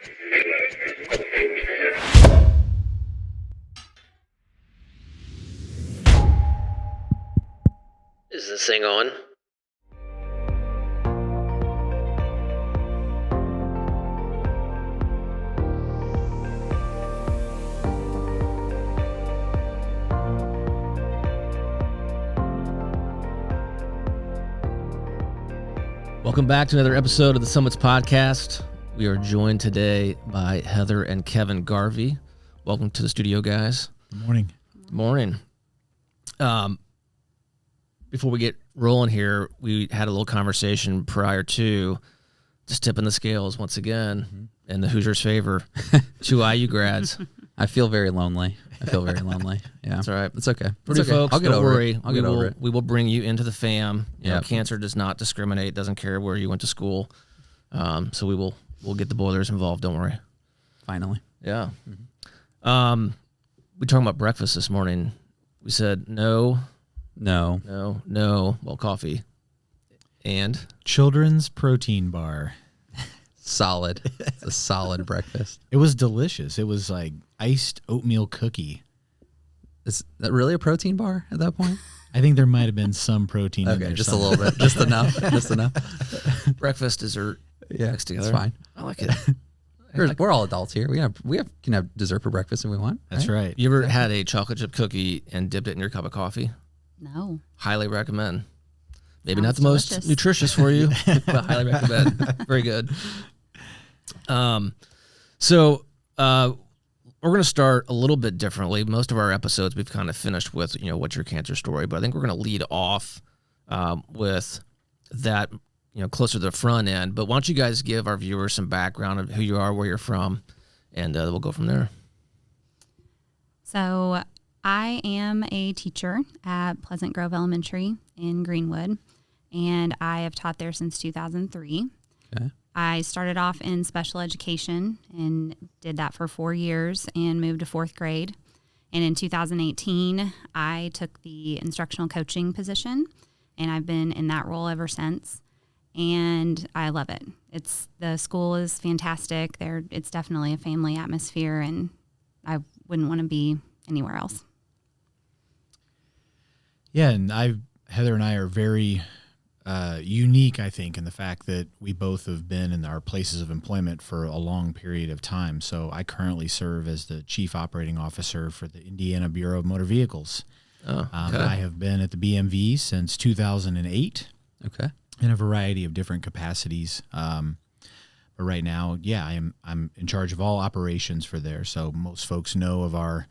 Is this thing on? Welcome back to another episode of the Summits Podcast. We are joined today by Heather and Kevin Garvey. Welcome to the studio, guys. Good morning. Good morning. Before we get rolling here, we had a little conversation prior to just tipping the scales once again in the Hoosiers' favor. 2 IU grads. I feel very lonely. Yeah, That's all right. It's okay. Pretty It's okay. folks, I'll get don't over worry. it. I'll get over it. We will bring you into the fam. You know, Yep. cancer does not discriminate, doesn't care where you went to school. So we'll get the boilers involved. Don't worry. Finally. Yeah. We talking about breakfast this morning. We said no. Well, coffee and Children's protein bar. Solid. It's a solid breakfast. It was delicious. It was like iced oatmeal cookie. Is that really a protein bar at that point? I think there might have been some protein in Okay, there. just somewhere. a little bit. Just enough. Just enough. breakfast, dessert. Yeah, Mixed together. it's fine. I like it. We're all adults here. Can have dessert for breakfast if we want. That's right. You ever had a chocolate chip cookie and dipped it in your cup of coffee? No. Highly recommend. Maybe Sounds not the most delicious. nutritious for you, but highly recommend. Very good. So we're going to start a little bit differently. Most of our episodes we've kind of finished with, what's your cancer story, but I think we're going to lead off with that, closer to the front end. But why don't you guys give our viewers some background of who you are, where you're from, and we'll go from there. So I am a teacher at Pleasant Grove Elementary in Greenwood, and I have taught there since 2003. Okay. I started off in special education and did that for 4 years and moved to 4th grade. And in 2018, I took the instructional coaching position, and I've been in that role ever since. And I love it. The school is fantastic. It's definitely a family atmosphere, and I wouldn't want to be anywhere else. Yeah, and Heather and I are very unique, I think, in the fact that we both have been in our places of employment for a long period of time. So I currently serve as the Chief Operating Officer for the Indiana Bureau of Motor Vehicles. Oh, okay. I have been at the BMV since 2008. Okay. In a variety of different capacities. But right now, I'm in charge of all operations for there. So most folks know of our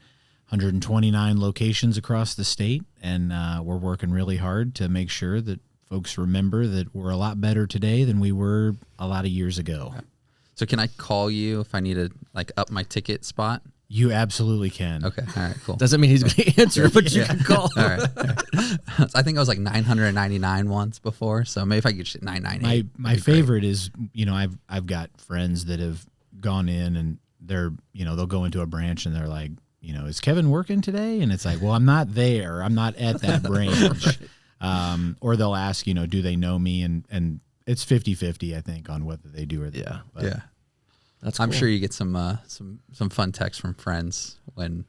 129 locations across the state, and we're working really hard to make sure that folks remember that we're a lot better today than we were a lot of years ago. So can I call you if I need to up my ticket spot? You absolutely can. Okay. All right. Cool. Doesn't mean he's going to answer, but you can call. All right. I think I was like 999 once before, so maybe if I could get 998. My favorite is, I've got friends that have gone in and they'll go into a branch and they're like, is Kevin working today? And it's like, well, I'm not there. I'm not at that branch. Right. Or they'll ask, do they know me? And it's 50-50, I think, on whether they do or they don't. But yeah. That's cool. I'm sure you get some fun texts from friends when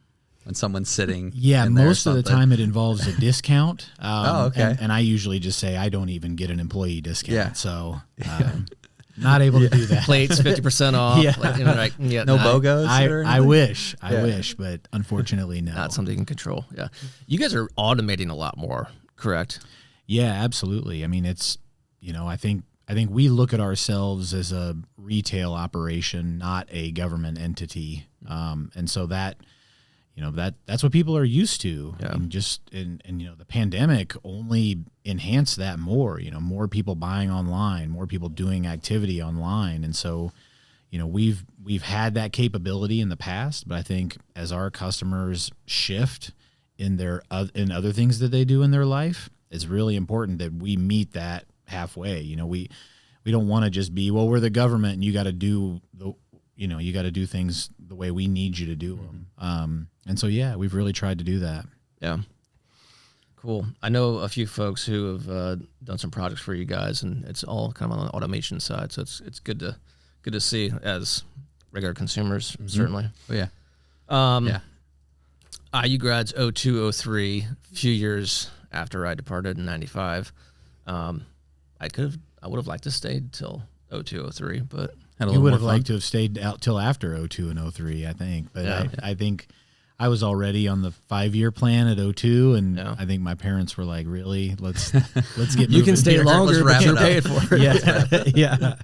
someone's sitting. Yeah, in there most of the time it involves a discount. Oh, okay. And I usually just say I don't even get an employee discount. Yeah. So not able to do that. Plates 50% off. Yeah. No BOGOs. I wish, but unfortunately, no. Not something you can control. Yeah. You guys are automating a lot more, correct? Yeah, absolutely. I mean, it's, I think we look at ourselves as a retail operation, not a government entity. And so that's what people are used to. Yeah. And the pandemic only enhanced that more, more people buying online, more people doing activity online. And so, we've had that capability in the past, but I think as our customers shift in other things that they do in their life, it's really important that we meet that halfway. We don't want to just be, well, we're the government and you got to do things the way we need you to do them. And so, we've really tried to do that. Yeah. Cool. I know a few folks who have done some projects for you guys, and it's all kind of on the automation side. So it's good to see as regular consumers, certainly. Oh, yeah. Yeah. IU grads 02, 03, a few years after I departed in 95. I would have liked to stay till 02, 03, but You would have liked to have stayed out till after 02 and 03, I think. But I think I was already on the 5-year plan at 02, and I think my parents were like, "Really? Let's get you can stay here. longer, but you're paid for it." Yeah.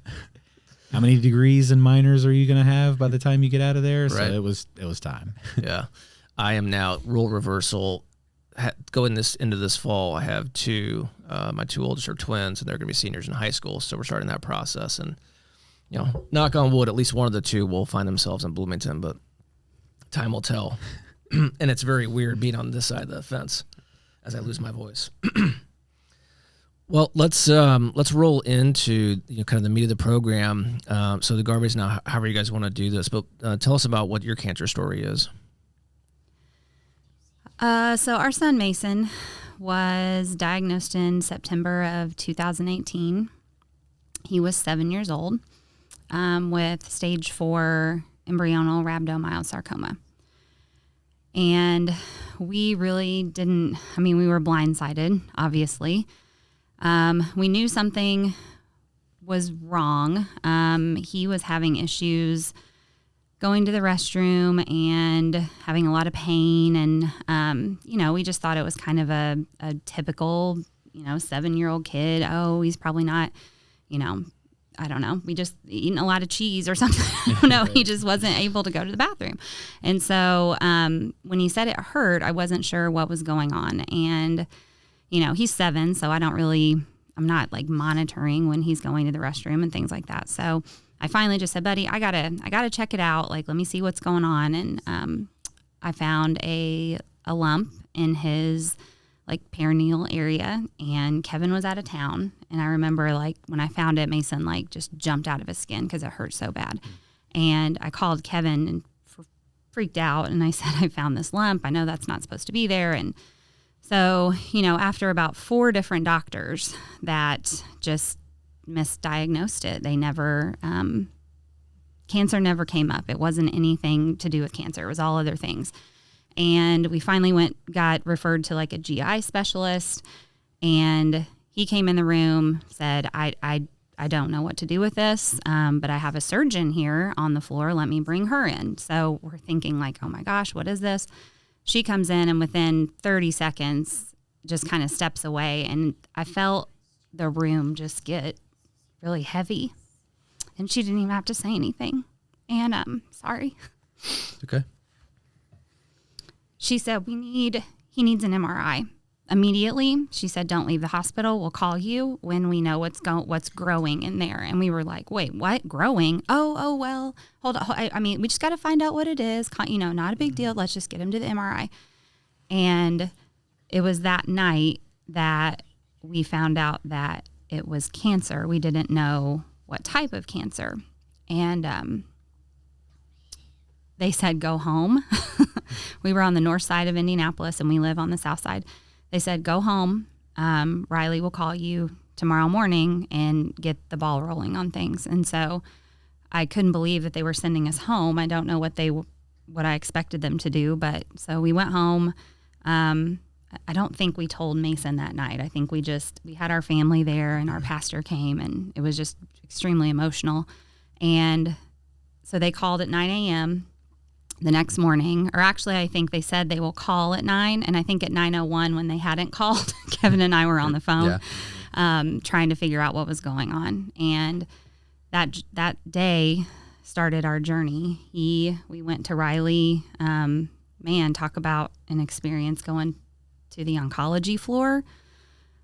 How many degrees and minors are you going to have by the time you get out of there? So Right. it was time. Yeah. I am now role reversal. Going into this fall, I have my two oldest are twins, and they're going to be seniors in high school. So we're starting that process, and knock on wood, at least one of the two will find themselves in Bloomington, but time will tell. And it's very weird being on this side of the fence as I lose my voice. Well, let's roll into kind of the meat of the program. So the Garveys now, however you guys want to do this, but tell us about what your cancer story is. So our son Mason was diagnosed in September of 2018. He was 7 years old with stage 4 embryonal rhabdomyosarcoma. And we really didn't, we were blindsided, obviously. We knew something was wrong. He was having issues going to the restroom and having a lot of pain. And, we just thought it was kind of a typical, 7-year-old kid. Oh, he's probably not, I don't know. We just eating a lot of cheese or something. I don't know. He just wasn't able to go to the bathroom. And so when he said it hurt, I wasn't sure what was going on. And, he's 7, so I'm not like monitoring when he's going to the restroom and things like that. So I finally just said, buddy, I gotta check it out. Like, let me see what's going on. And I found a lump in his like perineal area, and Kevin was out of town. And I remember like when I found it, Mason like just jumped out of his skin because it hurt so bad. And I called Kevin and freaked out, and I said, I found this lump. I know that's not supposed to be there. And so, after about 4 different doctors that just misdiagnosed it, they never, cancer never came up. It wasn't anything to do with cancer. It was all other things. And we finally got referred to like a GI specialist, and he came in the room, said, I don't know what to do with this, but I have a surgeon here on the floor. Let me bring her in. So we're thinking like, oh my gosh, what is this? She comes in, and within 30 seconds just kind of steps away. And I felt the room just get really heavy, and she didn't even have to say anything. And sorry. Okay. She said, he needs an MRI immediately. She said, don't leave the hospital. We'll call you when we know what's growing in there. And we were like, wait, what? Growing? Oh, well, hold on. We just got to find out what it is. Not a big deal. Let's just get him to the MRI. And it was that night that we found out that it was cancer. We didn't know what type of cancer. And they said, go home. We were on the north side of Indianapolis, and we live on the south side. They said, go home. Riley will call you tomorrow morning and get the ball rolling on things. And so I couldn't believe that they were sending us home. I don't know what I expected them to do, but so we went home. I don't think we told Mason that night. I think we had our family there, and our pastor came, and it was just extremely emotional. And so they called at 9 a.m. the next morning, or actually I think they said they will call at 9, and I think at 9:01 when they hadn't called, Kevin and I were on the phone trying to figure out what was going on. And that day started our journey. We went to Riley. Talk about an experience going to the oncology floor.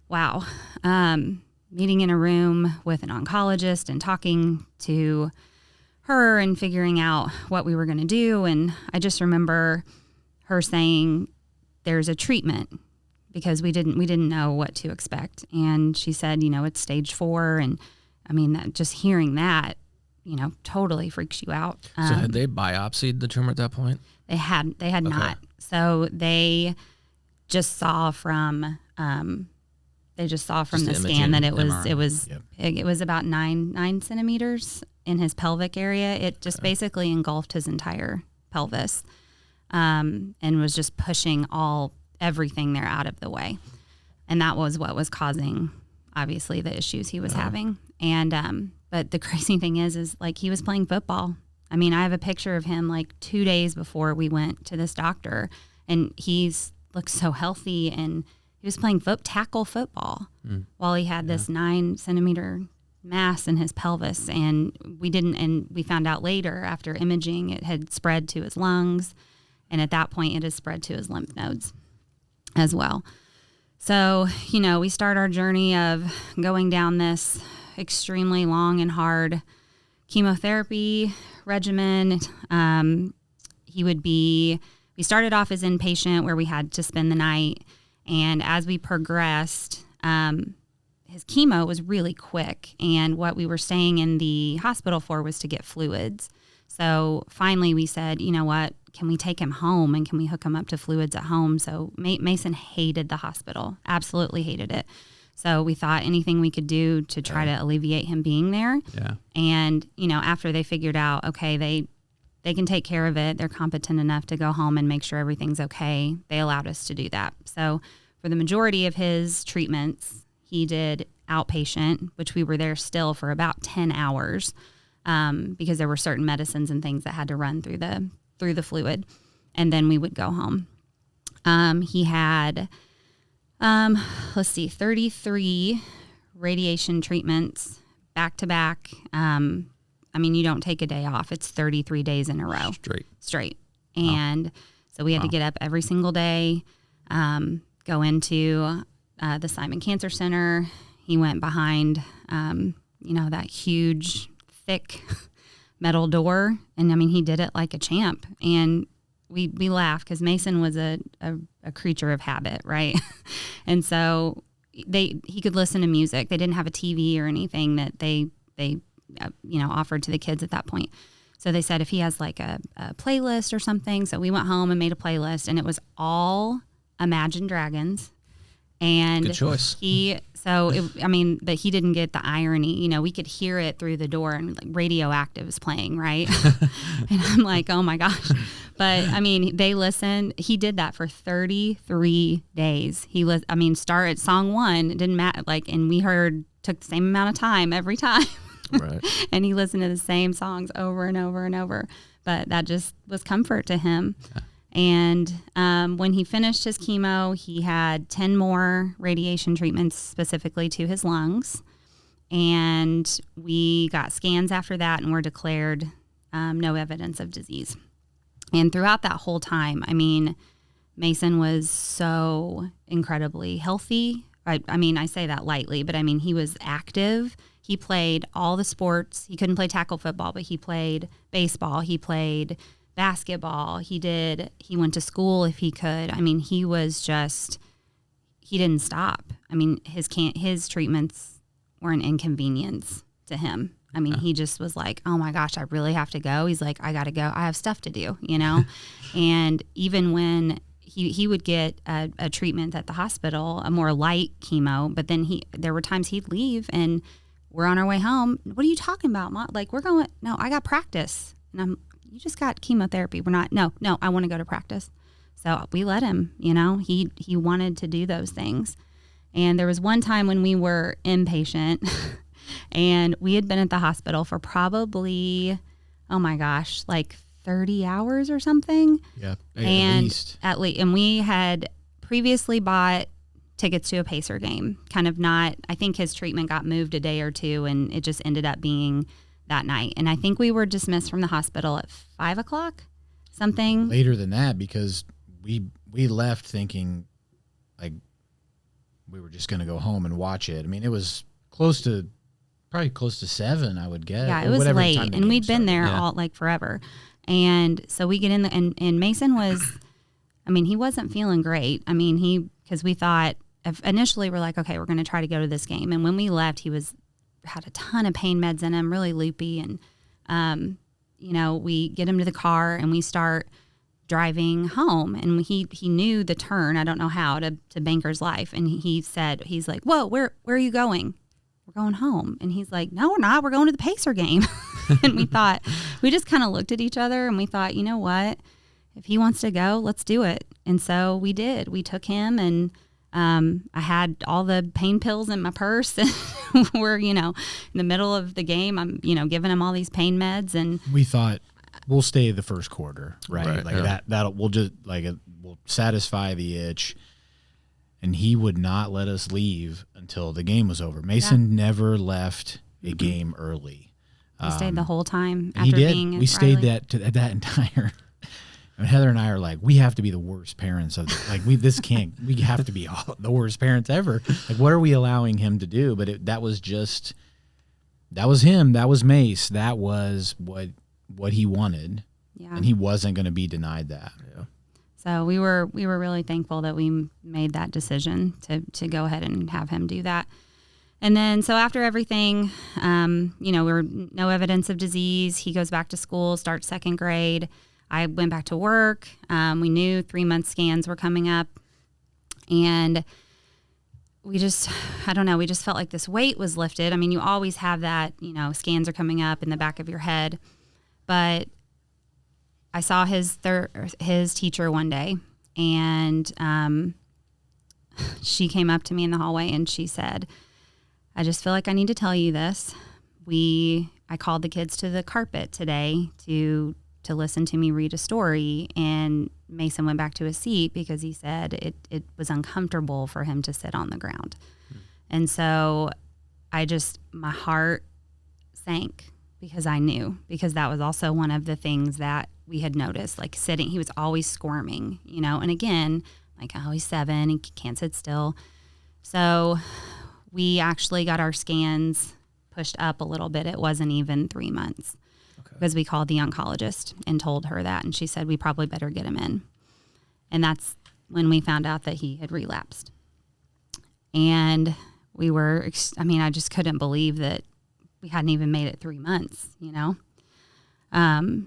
Wow. Meeting in a room with an oncologist and talking to her and figuring out what we were going to do. And I just remember her saying, there's a treatment, because we didn't know what to expect. And she said, it's stage 4. And that just hearing that, totally freaks you out. So had they biopsied the tumor at that point? They had okay. Not. So they just saw from the scan that it was about 9 centimeters in his pelvic area. It just basically engulfed his entire pelvis, and was just pushing everything there out of the way. And that was what was causing, obviously, the issues he was having. And but the crazy thing is like he was playing football. I mean, I have a picture of him like 2 days before we went to this doctor, and looks so healthy, and he was playing tackle football while he had this 9-centimeter mass in his pelvis. And we found out later after imaging, it had spread to his lungs. And at that point, it has spread to his lymph nodes as well. So, we start our journey of going down this extremely long and hard chemotherapy regimen. We started off as inpatient where we had to spend the night. And as we progressed, his chemo was really quick. And what we were staying in the hospital for was to get fluids. So finally we said, you know what, can we take him home and can we hook him up to fluids at home? So Mason hated the hospital, absolutely hated it. So we thought anything we could do to try to alleviate him being there. Yeah. And, after they figured out, okay, they can take care of it, they're competent enough to go home and make sure everything's okay, they allowed us to do that. So for the majority of his treatments, he did outpatient, which we were there still for about 10 hours because there were certain medicines and things that had to run through the fluid. And then we would go home. He had, 33 radiation treatments back to back. You don't take a day off. It's 33 days in a row. Straight. And so we had to get up every single day, go into the Simon Cancer Center. He went behind, that huge, thick metal door. And, he did it like a champ. And we laugh because Mason was a creature of habit, right? And so he could listen to music. They didn't have a TV or anything that they offered to the kids at that point. So they said if he has like a playlist or something. So we went home and made a playlist, and it was all Imagine Dragons. And good choice. But he didn't get the irony. We could hear it through the door, and like Radioactive is playing, right? And I'm like, oh my gosh. But they listened. He did that for 33 days. Start at song 1. It didn't matter. And we took the same amount of time every time. Right. And he listened to the same songs over and over and over. But that just was comfort to him. Yeah. And when he finished his chemo, he had 10 more radiation treatments specifically to his lungs. And we got scans after that and were declared no evidence of disease. And throughout that whole time, Mason was so incredibly healthy. I say that lightly, but he was active. He played all the sports. He couldn't play tackle football, but he played baseball. He played basketball. He went to school if he could. He didn't stop. His treatments were an inconvenience to him. He just was like, oh my gosh, I really have to go. He's like, I got to go. I have stuff to do, And even when he would get a treatment at the hospital, a more light chemo, but then there were times he'd leave and we're on our way home. What are you talking about, Mom? No, I got practice. And you just got chemotherapy. We're not, no, I want to go to practice. So we let him, he wanted to do those things. And there was one time when we were inpatient and we had been at the hospital for probably, oh my gosh, 30 hours or something. Yeah, at least. And we had previously bought tickets to a Pacer game. I think his treatment got moved a day or two and it just ended up being that night. And I think we were dismissed from the hospital at 5:00, something. Later than that, because we left thinking we were just going to go home and watch it. It was probably close to 7, I would guess. Yeah, it was late, and we'd been there all forever. And so we get in and Mason was, he wasn't feeling great. Because we thought initially we're like, okay, we're going to try to go to this game. And when we left, he had a ton of pain meds in him, really loopy. And, we get him to the car and we start driving home. And he knew the turn, I don't know how, to Banker's Life. And he's like, whoa, where are you going? We're going home. And he's like, no, we're not. We're going to the Pacer game. And we just kind of looked at each other and we thought, you know what? If he wants to go, let's do it. And so we did. We took him, and I had all the pain pills in my purse. And we're, in the middle of the game. I'm, giving him all these pain meds. And we thought we'll stay the first quarter, right? We'll just we'll satisfy the itch. And he would not let us leave until the game was over. Mason never left a game early. He stayed the whole time after he did. being We stayed that entire. And Heather and I are like, we have to be the worst parents of we have to be the worst parents ever. Like, what are we allowing him to do? But that was him. That was Mace. That was what he wanted. Yeah. And he wasn't going to be denied that. Yeah. So we were really thankful that we made that decision to go ahead and have him do that. And then, so after everything, we were no evidence of disease. He goes back to school, starts second grade. I went back to work. We knew 3-month scans were coming up. And we just felt like this weight was lifted. I mean, you always have that, scans are coming up in the back of your head. But I saw his teacher one day, and she came up to me in the hallway and she said, I just feel like I need to tell you this. I called the kids to the carpet today to listen to me read a story, and Mason went back to his seat because he said it was uncomfortable for him to sit on the ground. And so my heart sank because I knew, because that was also one of the things that we had noticed, like sitting, he was always squirming, and again, like, oh, he's 7, he can't sit still. So we actually got our scans pushed up a little bit. It wasn't even 3 months, because we called the oncologist and told her that, and she said we probably better get him in. And that's when we found out that he had relapsed. And I just couldn't believe that we hadn't even made it 3 months,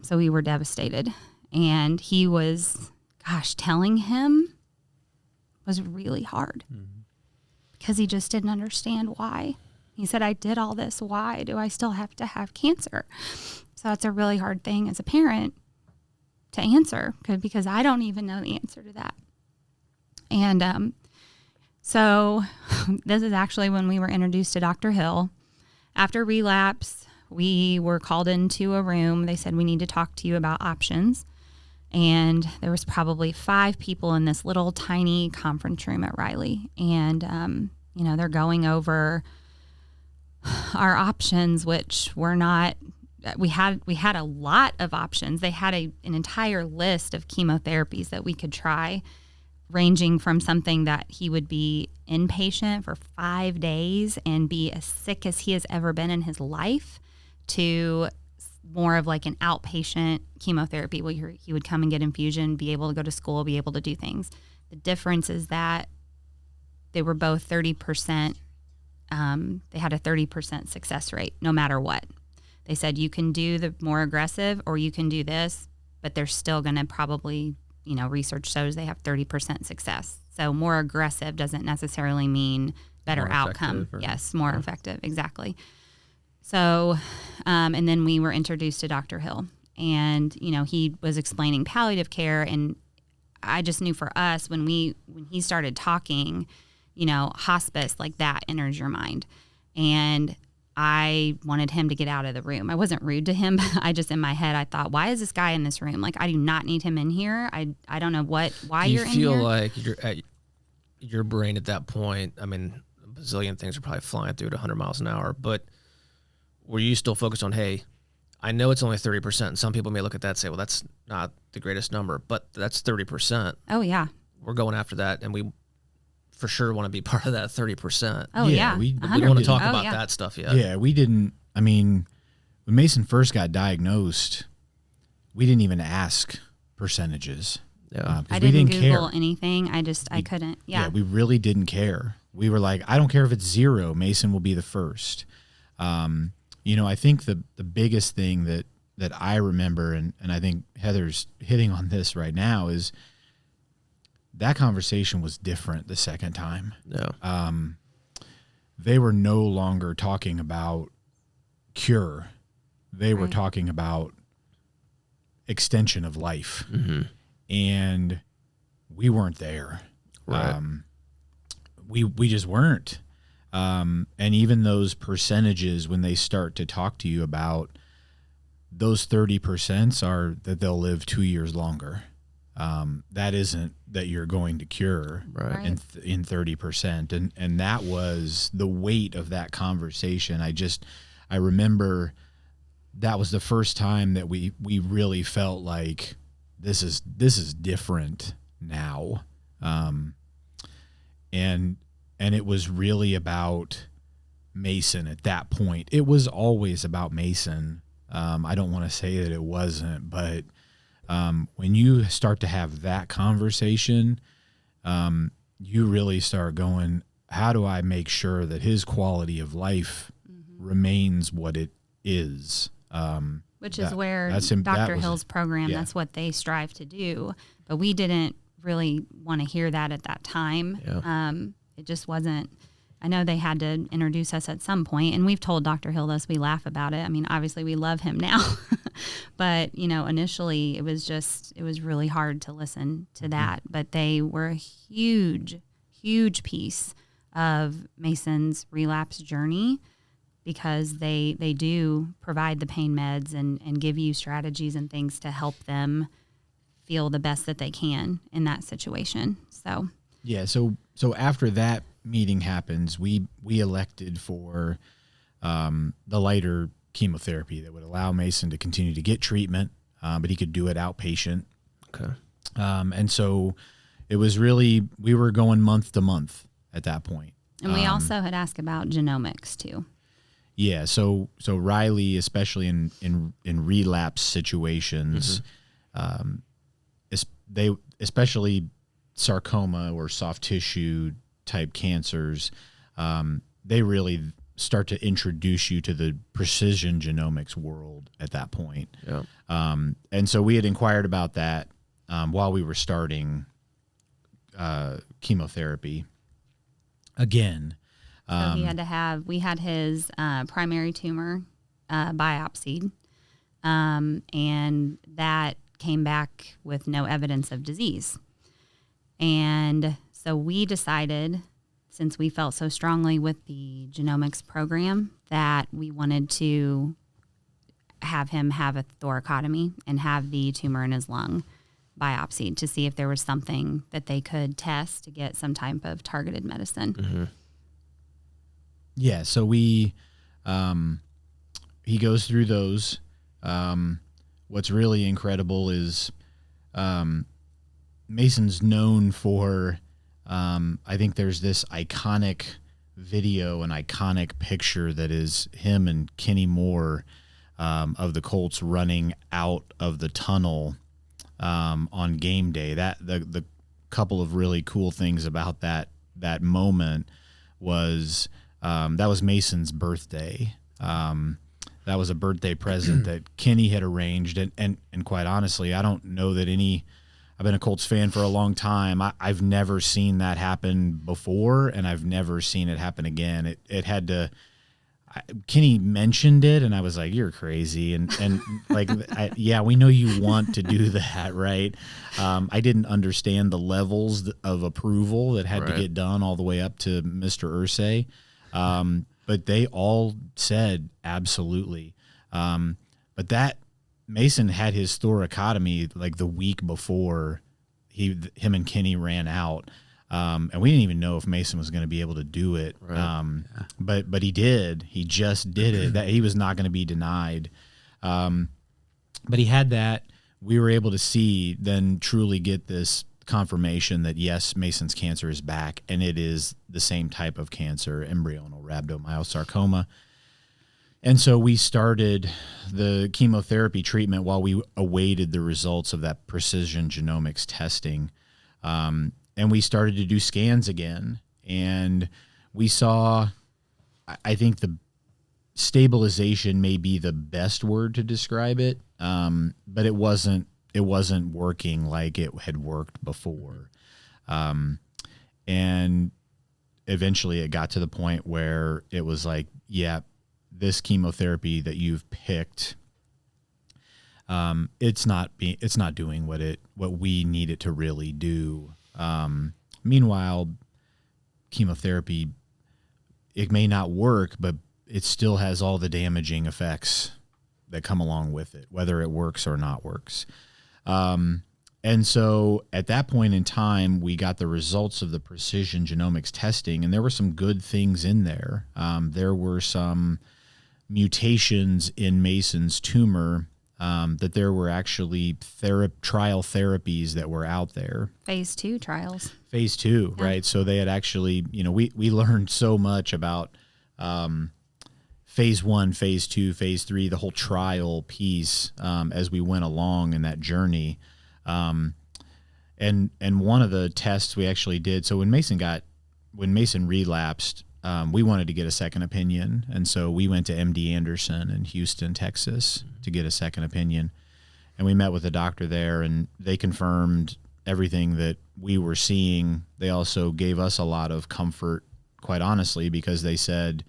So we were devastated. And he was, telling him was really hard, because he just didn't understand why. He said, I did all this. Why do I still have to have cancer? So it's a really hard thing as a parent to answer, because I don't even know the answer to that. And so this is actually when we were introduced to Dr. Hill. After relapse, we were called into a room. They said, we need to talk to you about options. And there was probably 5 people in this little tiny conference room at Riley. And, they're going over our options, which were not, we had a lot of options. They had an entire list of chemotherapies that we could try, ranging from something that he would be inpatient for 5 days and be as sick as he has ever been in his life, to more of like an outpatient chemotherapy where he would come and get infusion, be able to go to school, be able to do things. The difference is that they were both 30%. They had a 30% success rate no matter what. They said you can do the more aggressive or you can do this, but they're still going to probably, research shows they have 30% success. So more aggressive doesn't necessarily mean better more outcome. Yes, more effective. Exactly. So, and then we were introduced to Dr. Hill, and, he was explaining palliative care. And I just knew for us, when he started talking, hospice, like that enters your mind. And I wanted him to get out of the room. I wasn't rude to him, but I just, in my head, I thought, why is this guy in this room? Like, I do not need him in here. I don't know why you're in here. Do you feel like you're at your brain at that point? I mean, a bazillion things are probably flying through at 100 miles an hour, but were you still focused on, hey, I know it's only 30%. And some people may look at that and say, well, that's not the greatest number, but that's 30%. Oh, yeah. We're going after that, and we for sure want to be part of that 30%. Oh, yeah. We don't want to talk about that stuff yet. Yeah, we didn't. I mean, when Mason first got diagnosed, we didn't even ask percentages. Yeah. I didn't Google anything. I couldn't. Yeah. We really didn't care. We were like, I don't care if it's 0. Mason will be the first. I think the biggest thing that I remember, and I think Heather's hitting on this right now, is that conversation was different the second time. Yeah. They were no longer talking about cure. They were Right. talking about extension of life, Mm-hmm. and we weren't there. Right. We just weren't. And even those percentages, when they start to talk to you about those 30% are that they'll live 2 years longer. That isn't that you're going to cure Right. in 30%. And that was the weight of that conversation. I remember that was the first time that we really felt like this is different now. And it was really about Mason at that point. It was always about Mason. I don't want to say that it wasn't, but when you start to have that conversation, you really start going, how do I make sure that his quality of life remains what it is? Which is where that Dr. was- Hill's program, yeah. that's what they strive to do. But we didn't really want to hear that at that time. Yeah. It just wasn't. I know they had to introduce us at some point, and we've told Dr. Hill this. We laugh about it. I mean, obviously we love him now, but initially it was really hard to listen to that. But they were a huge, huge piece of Mason's relapse journey, because they do provide the pain meds and give you strategies and things to help them feel the best that they can in that situation. So Yeah. So after that meeting happens, we elected for the lighter chemotherapy that would allow Mason to continue to get treatment, but he could do it outpatient. Okay. And so it was really, we were going month to month at that point. And we also had asked about genomics too. Yeah. So Riley, especially in relapse situations, they especially sarcoma or soft tissue type cancers, they really start to introduce you to the precision genomics world at that point. Yeah. And so we had inquired about that while we were starting chemotherapy again. So we had his primary tumor biopsied, and that came back with no evidence of disease. And so we decided, since we felt so strongly with the genomics program, that we wanted to have him have a thoracotomy and have the tumor in his lung biopsied to see if there was something that they could test to get some type of targeted medicine. Mm-hmm. Yeah, so he goes through those. What's really incredible is Mason's known for, I think there's this iconic video, an iconic picture that is him and Kenny Moore of the Colts running out of the tunnel on game day. That the couple of really cool things about that moment was that was Mason's birthday. That was a birthday present that Kenny had arranged, and quite honestly, I don't know that I've been a Colts fan for a long time. I've never seen that happen before, and I've never seen it happen again. It had to. Kenny mentioned it, and I was like, "You're crazy," and like, yeah, we know you want to do that, right? I didn't understand the levels of approval that had to get done all the way up to Mr. Irsay, but they all said absolutely. But that Mason had his thoracotomy like the week before him and Kenny ran out. And we didn't even know if Mason was going to be able to do it. Right. But he did. He just did it. That he was not going to be denied. But he had that. We were able to then truly get this confirmation that yes, Mason's cancer is back, and it is the same type of cancer, embryonal rhabdomyosarcoma. And so we started the chemotherapy treatment while we awaited the results of that precision genomics testing. And we started to do scans again, and we saw, I think the stabilization may be the best word to describe it, but it wasn't working like it had worked before. And eventually it got to the point where it was like, yeah, this chemotherapy that you've picked, it's not doing what we need it to really do. Meanwhile, chemotherapy, it may not work, but it still has all the damaging effects that come along with it, whether it works or not works. And so at that point in time, we got the results of the precision genomics testing, and there were some good things in there. There were some mutations in Mason's tumor, that there were actually trial therapies that were out there. Phase 2 trials. Phase 2, Yeah. right? So they had actually, we learned so much about phase 1, phase 2, phase 3, the whole trial piece as we went along in that journey. And one of the tests we actually did, so when Mason relapsed, we wanted to get a second opinion. And so we went to MD Anderson in Houston, Texas to get a second opinion. And we met with the doctor there, and they confirmed everything that we were seeing. They also gave us a lot of comfort, quite honestly, because they said,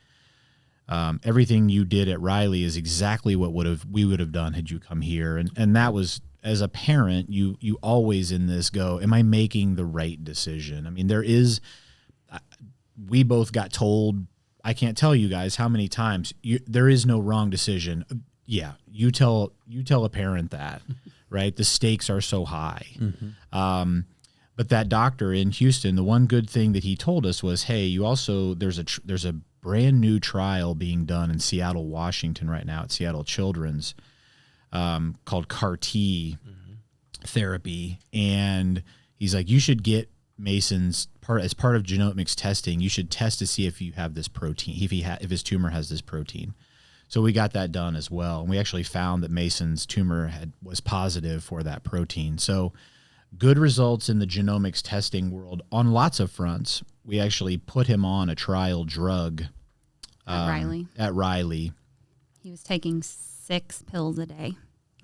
everything you did at Riley is exactly what we would have done had you come here. And that was, as a parent, you always in this go, am I making the right decision? I mean, we both got told, I can't tell you guys how many times, there is no wrong decision. Yeah, you tell a parent that, right? The stakes are so high. Mm-hmm. But that doctor in Houston, the one good thing that he told us was, hey, you also, there's a brand new trial being done in Seattle, Washington right now at Seattle Children's, called CAR-T therapy. And he's like, you should get Mason's as part of genomics testing, you should test to see if you have this protein, if his tumor has this protein. So we got that done as well. And we actually found that Mason's tumor was positive for that protein. So good results in the genomics testing world on lots of fronts. We actually put him on a trial drug at Riley. He was taking 6 pills a day.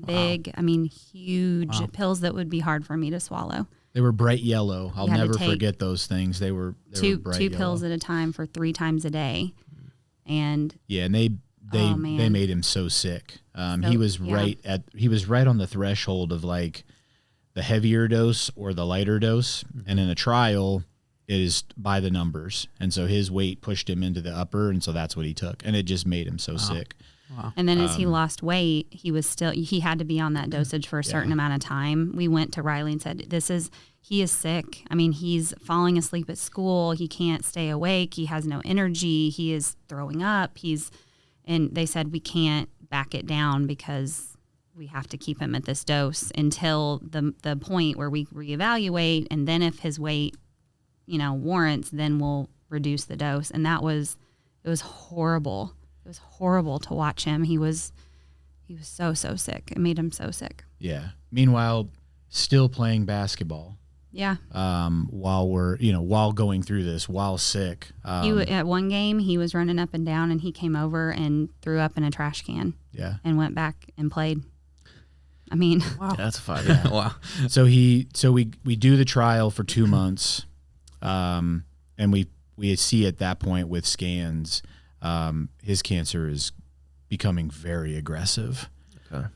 Big, wow. Huge pills that would be hard for me to swallow. They were bright yellow. I'll never forget those things. They were bright two yellow. Pills at a time for 3 times a day. And yeah, and they made him so sick. He was right on the threshold of like the heavier dose or the lighter dose. Mm-hmm. And in a trial, it is by the numbers. And so his weight pushed him into the upper, and so that's what he took. And it just made him so sick. Wow. And then as he lost weight, he had to be on that dosage for a certain amount of time. We went to Riley and said, he is sick. He's falling asleep at school. He can't stay awake. He has no energy. He is throwing up. And they said, we can't back it down because we have to keep him at this dose until the point where we reevaluate. And then if his weight, warrants, then we'll reduce the dose. And it was horrible. It was horrible to watch him. He was so sick. It made him so sick. Yeah. Meanwhile, still playing basketball. Yeah. While going through this, while sick. At one game, he was running up and down, and he came over and threw up in a trash can. Yeah. And went back and played. Wow. Yeah, that's fun. Yeah. Wow. So we do the trial for 2 months, and we see at that point with scans, his cancer is becoming very aggressive. Okay.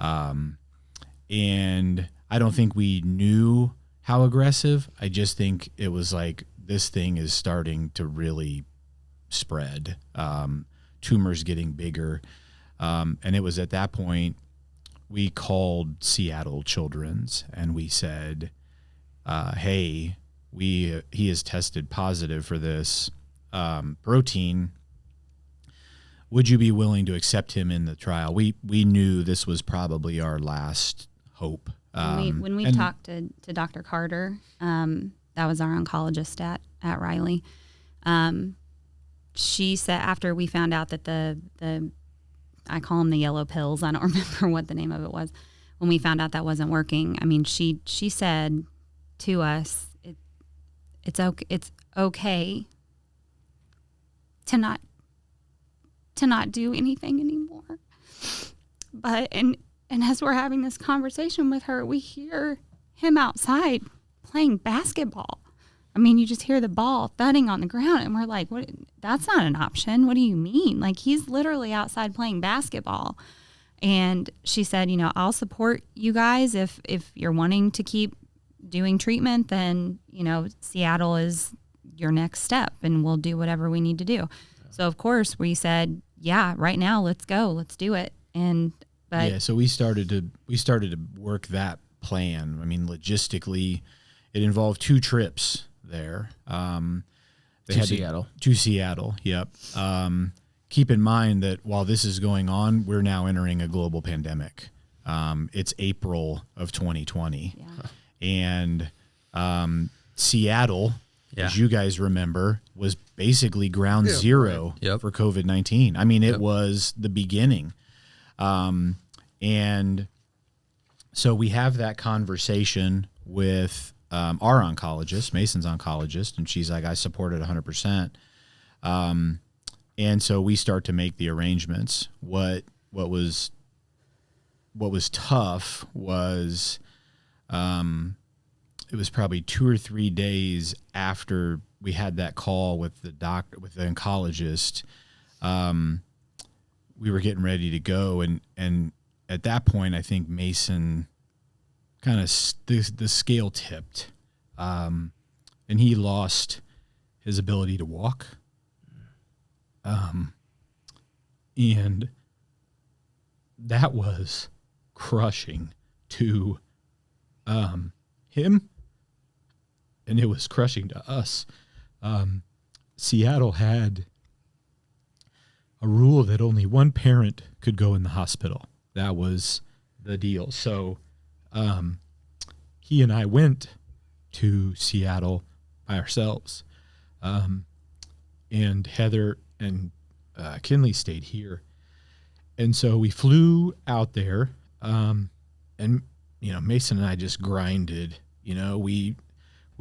And I don't think we knew how aggressive. I just think it was like, this thing is starting to really spread. Tumors getting bigger. And it was at that point we called Seattle Children's and we said, hey, he is tested positive for this protein. Would you be willing to accept him in the trial? We knew this was probably our last hope. When we talked to Dr. Carter, that was our oncologist at Riley. She said, after we found out that the I call them the yellow pills, I don't remember what the name of it was. When we found out that wasn't working, she said to us, it's okay to not do anything anymore. But and as we're having this conversation with her, we hear him outside playing basketball. I mean, you just hear the ball thudding on the ground, and we're like, what? That's not an option. What do you mean? Like, he's literally outside playing basketball. And she said, I'll support you guys if you're wanting to keep doing treatment, then, Seattle is your next step, and we'll do whatever we need to do. So, of course, we said, yeah, right now, let's go. Let's do it. So we started to work that plan. I mean, logistically, it involved 2 trips there. To Seattle. To Seattle, yep. Keep in mind that while this is going on, we're now entering a global pandemic. It's April of 2020. Yeah. And Seattle, as you guys remember, was basically ground zero for COVID-19. I mean, it was the beginning. And so we have that conversation with our oncologist, Mason's oncologist, and she's like, I support it 100%. And so we start to make the arrangements. What was tough was it was probably 2 or 3 days after we had that call with the doctor, with the oncologist. We were getting ready to go, and at that point, I think Mason kind of the scale tipped, and he lost his ability to walk. And that was crushing to him, and it was crushing to us. Seattle had a rule that only one parent could go in the hospital. That was the deal. So he and I went to Seattle by ourselves, and Heather and Kinley stayed here. And so we flew out there, and Mason and I just grinded. We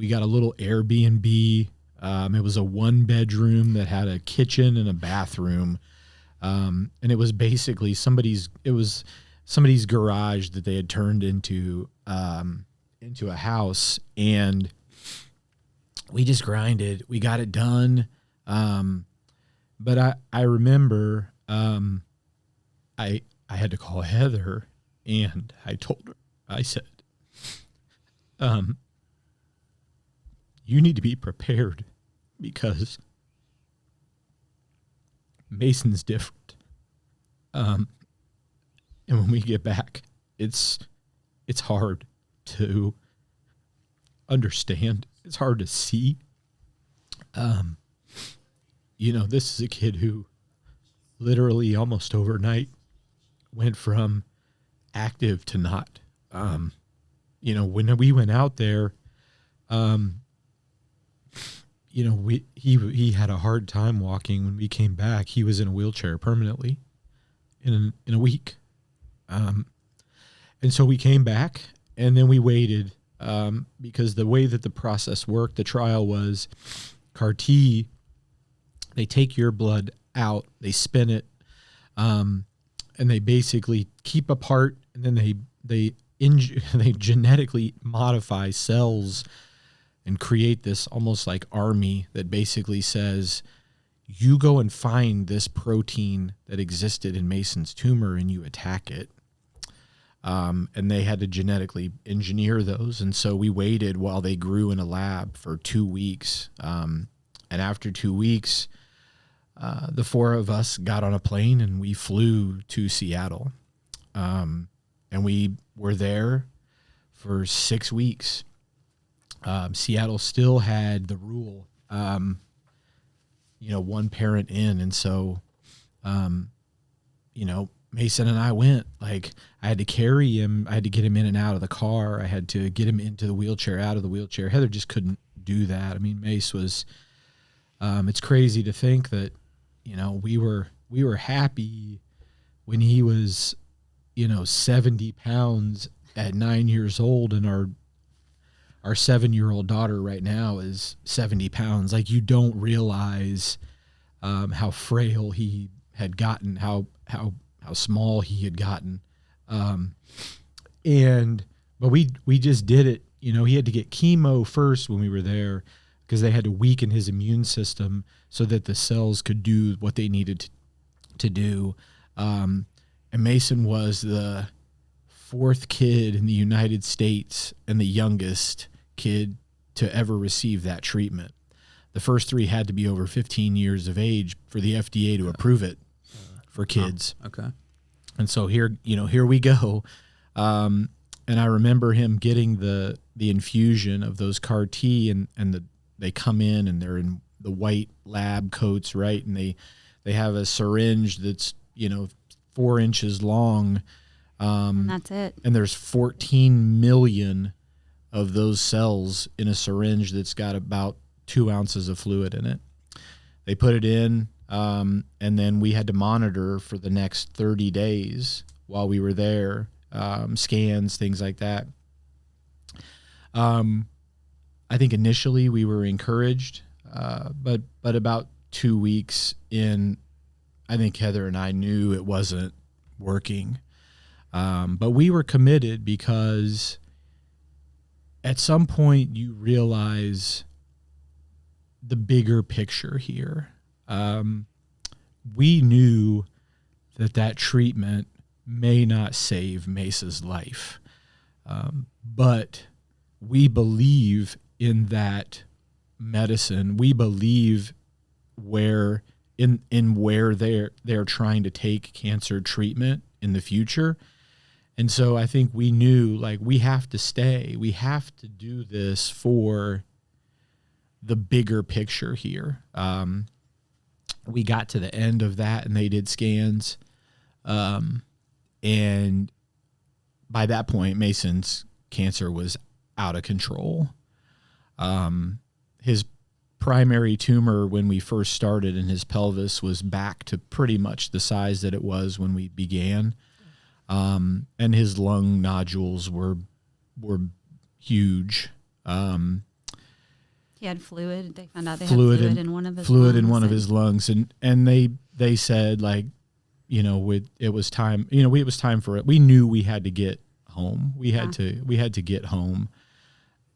got a little Airbnb. It was a 1-bedroom that had a kitchen and a bathroom, and it was basically somebody's garage that they had turned into a house, and we just grinded. We got it done. But I remember I had to call Heather, and I told her, I said, you need to be prepared because Mason's different. And when we get back, it's hard to understand. It's hard to see. This is a kid who literally almost overnight went from active to not. When we went out there, he had a hard time walking. When we came back, he was in a wheelchair permanently in a week. And so we came back, and then we waited because the way that the process worked, the trial was CAR-T. They take your blood out, they spin it, and they basically keep a part, and then they genetically modify cells and create this almost like army that basically says, you go and find this protein that existed in Mason's tumor and you attack it. And they had to genetically engineer those. And so we waited while they grew in a lab for 2 weeks. And after 2 weeks, the 4 of us got on a plane and we flew to Seattle. And we were there for 6 weeks. Seattle still had the rule, one parent in. And so, Mason and I went. Like, I had to carry him. I had to get him in and out of the car. I had to get him into the wheelchair, out of the wheelchair. Heather just couldn't do that. I mean, Mace was, it's crazy to think that, we were happy when he was, 70 pounds at 9 years old, and our 7-year-old daughter right now is 70 pounds. Like, you don't realize how frail he had gotten, how small he had gotten. But we just did it. He had to get chemo first when we were there, because they had to weaken his immune system so that the cells could do what they needed to do. And Mason was the 4th kid in the United States and the youngest kid to ever receive that treatment. The first 3 had to be over 15 years of age for the FDA to approve it for kids. Oh, okay. And so here we go. And I remember him getting the infusion of those CAR T, and they come in and they're in the white lab coats, right? And they have a syringe that's 4 inches long. And that's it. And there's 14 million of those cells in a syringe that's got about 2 ounces of fluid in it. They put it in, and then we had to monitor for the next 30 days while we were there, scans, things like that. I think initially we were encouraged, but about 2 weeks in, I think Heather and I knew it wasn't working. But we were committed because at some point you realize the bigger picture here. We knew that treatment may not save Mesa's life, but we believe in that medicine. We believe where they're trying to take cancer treatment in the future. And so I think we knew, like, we have to stay. We have to do this for the bigger picture here. We got to the end of that, and they did scans. And by that point, Mason's cancer was out of control. His primary tumor when we first started in his pelvis was back to pretty much the size that it was when we began. And his lung nodules were huge. He had fluid. They found out they had fluid in one of his lungs. Fluid in one of his lungs. And they said, like, it was time, it was time for it. We knew we had to get home. We had to get home.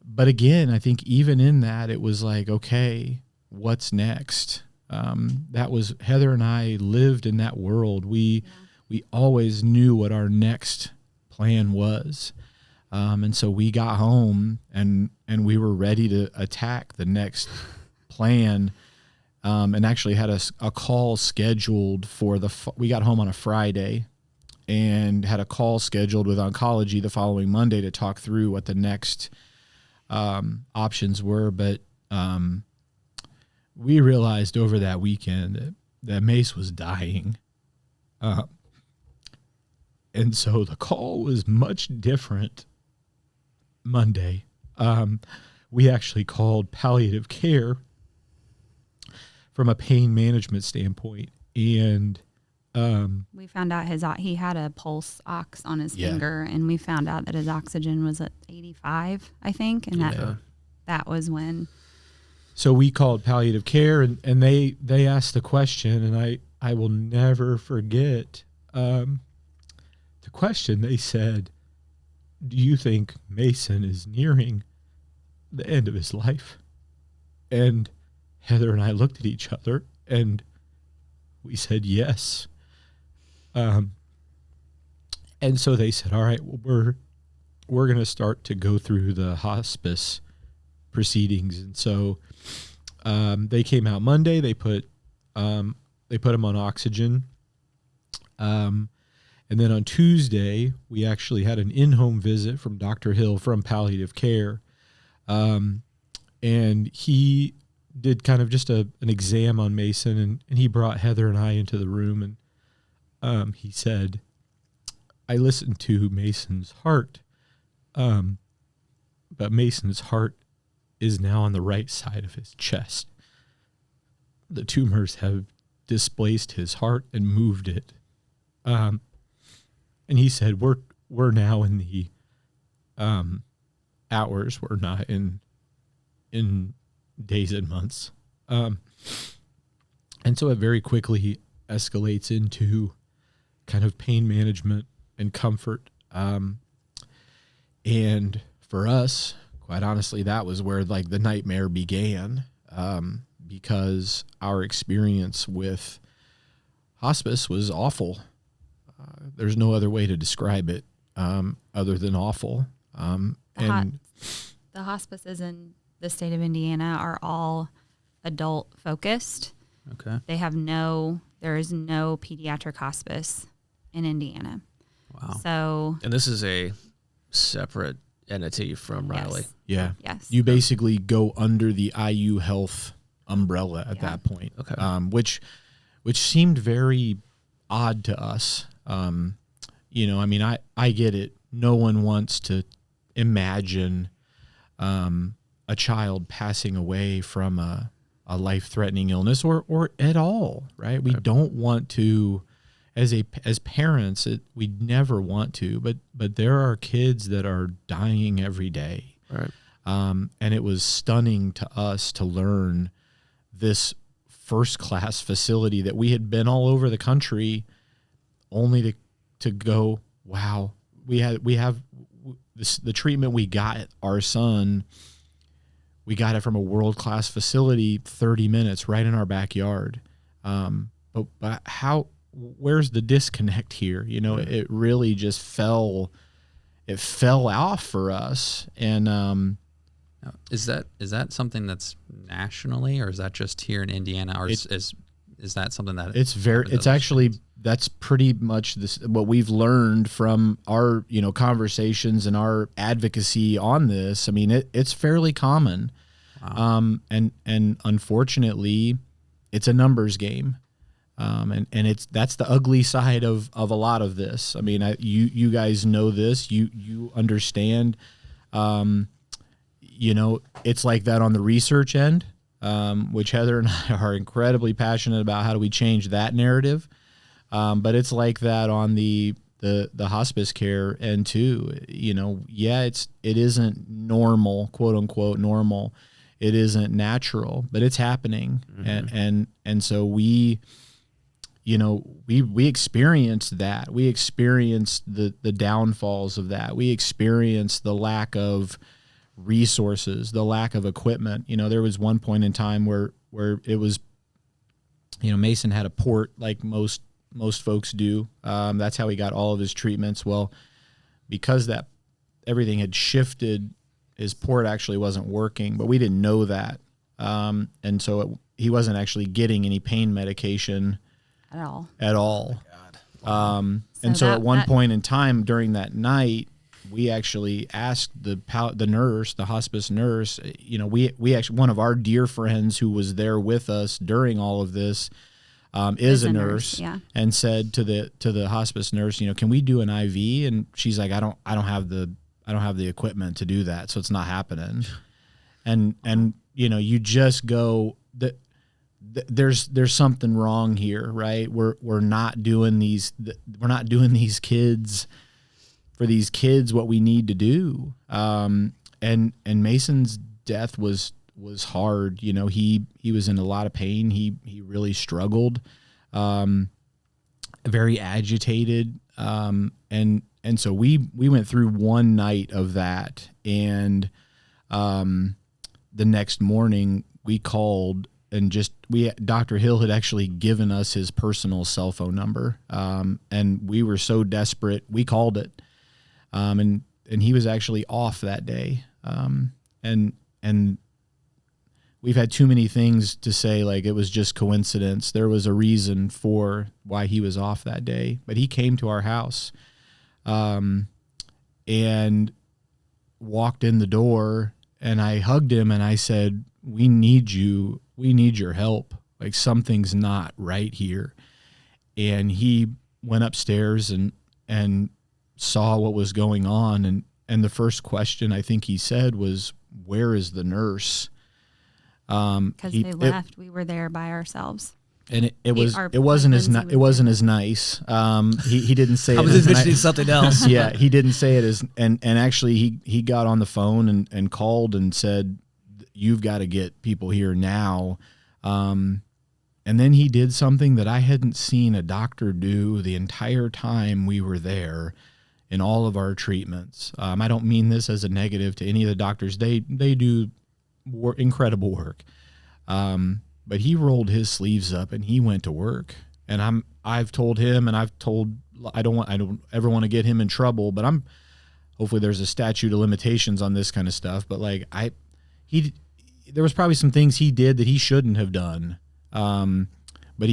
But again, I think even in that, it was like, okay, what's next? That was, Heather and I lived in that world. We always knew what our next plan was. And so we got home and we were ready to attack the next plan. And actually had a call scheduled we got home on a Friday and had a call scheduled with oncology the following Monday to talk through what the next options were. But we realized over that weekend that Mace was dying. And so the call was much different Monday. We actually called palliative care from a pain management standpoint. And we found out he had a pulse ox on his finger, and we found out that his oxygen was at 85, I think. And that was when. So we called palliative care, and they asked the question, and I will never forget the question. They said, "Do you think Mason is nearing the end of his life?" And Heather and I looked at each other and we said yes. And so they said, all right, well, we're going to start to go through the hospice proceedings. And so they came out Monday. They put him on oxygen. And then on Tuesday, we actually had an in-home visit from Dr. Hill from Palliative Care. And he did kind of just an exam on Mason, and he brought Heather and I into the room, and he said, I listened to Mason's heart, but Mason's heart is now on the right side of his chest. The tumors have displaced his heart and moved it. And he said, we're now in the hours. We're not in days and months. And so it very quickly escalates into kind of pain management and comfort. And for us, quite honestly, that was where like the nightmare began, because our experience with hospice was awful. There's no other way to describe it other than awful. The hospices in the state of Indiana are all adult focused. Okay. There is no pediatric hospice in Indiana. Wow. So, And this is a separate entity from Riley. Yeah. Yes. You basically go under the IU Health umbrella at that point. Okay. Which seemed very odd to us. You know, I mean, I get it. No one wants to imagine a child passing away from a life-threatening illness or at all, right? We don't want to, as parents, we never want to, but there are kids that are dying every day. Right. And it was stunning to us to learn this first-class facility that we had been all over the country, only to go, wow, we have this, the treatment we got our son. We got it from a world-class facility, 30 minutes right in our backyard. But where's the disconnect here? You know, it really just fell off for us. And Now, is that something that's nationally, or is that just here in Indiana, or is that something that it's actually that's pretty much what we've learned from our conversations and our advocacy on this. I mean, it's fairly common. Wow. And unfortunately it's a numbers game. And that's the ugly side of a lot of this. I mean, you guys know this, you understand, it's like that on the research end, which Heather and I are incredibly passionate about. How do we change that narrative? But it's like that on the hospice care end too. It isn't normal, quote unquote normal. It isn't natural, but it's happening. Mm-hmm. And so we experienced that. We experienced the downfalls of that. We experienced the lack of resources, the lack of equipment. There was one point in time where it was, Mason had a port like most folks do. That's how he got all of his treatments. Well, because that everything had shifted, his port actually wasn't working, but we didn't know that. And so he wasn't actually getting any pain medication at all. Oh God. And so at one point in time during that night, we actually asked the nurse, the hospice nurse, we actually, one of our dear friends who was there with us during all of this, is a nurse, yeah. And said to the hospice nurse, can we do an IV? And she's like, I don't have the equipment to do that, so it's not happening. And you just go, there's something wrong here, right? We're not doing these kids, for these kids what we need to do. And Mason's death was hard. He was in a lot of pain. He really struggled, very agitated. And so we went through one night of that, and the next morning we called, and Dr. Hill had actually given us his personal cell phone number, and we were so desperate we called it, and he was actually off that day, and we've had too many things to say like it was just coincidence. There was a reason for why he was off that day, but he came to our house, and walked in the door, and I hugged him and I said, we need you. We need your help. Like, something's not right here. And he went upstairs and saw what was going on. And the first question I think he said was, where is the nurse? Because they left. We were there by ourselves. And it wasn't as nice. He didn't say it. I was envisioning something else. Yeah, he didn't say it as, and actually he got on the phone and called and said, you've got to get people here now. And then he did something that I hadn't seen a doctor do the entire time we were there, in all of our treatments. I don't mean this as a negative to any of the doctors. They do incredible work. But he rolled his sleeves up and he went to work. And I've told him, and I don't ever want to get him in trouble, but hopefully there's a statute of limitations on this kind of stuff. But like there was probably some things he did that he shouldn't have done. But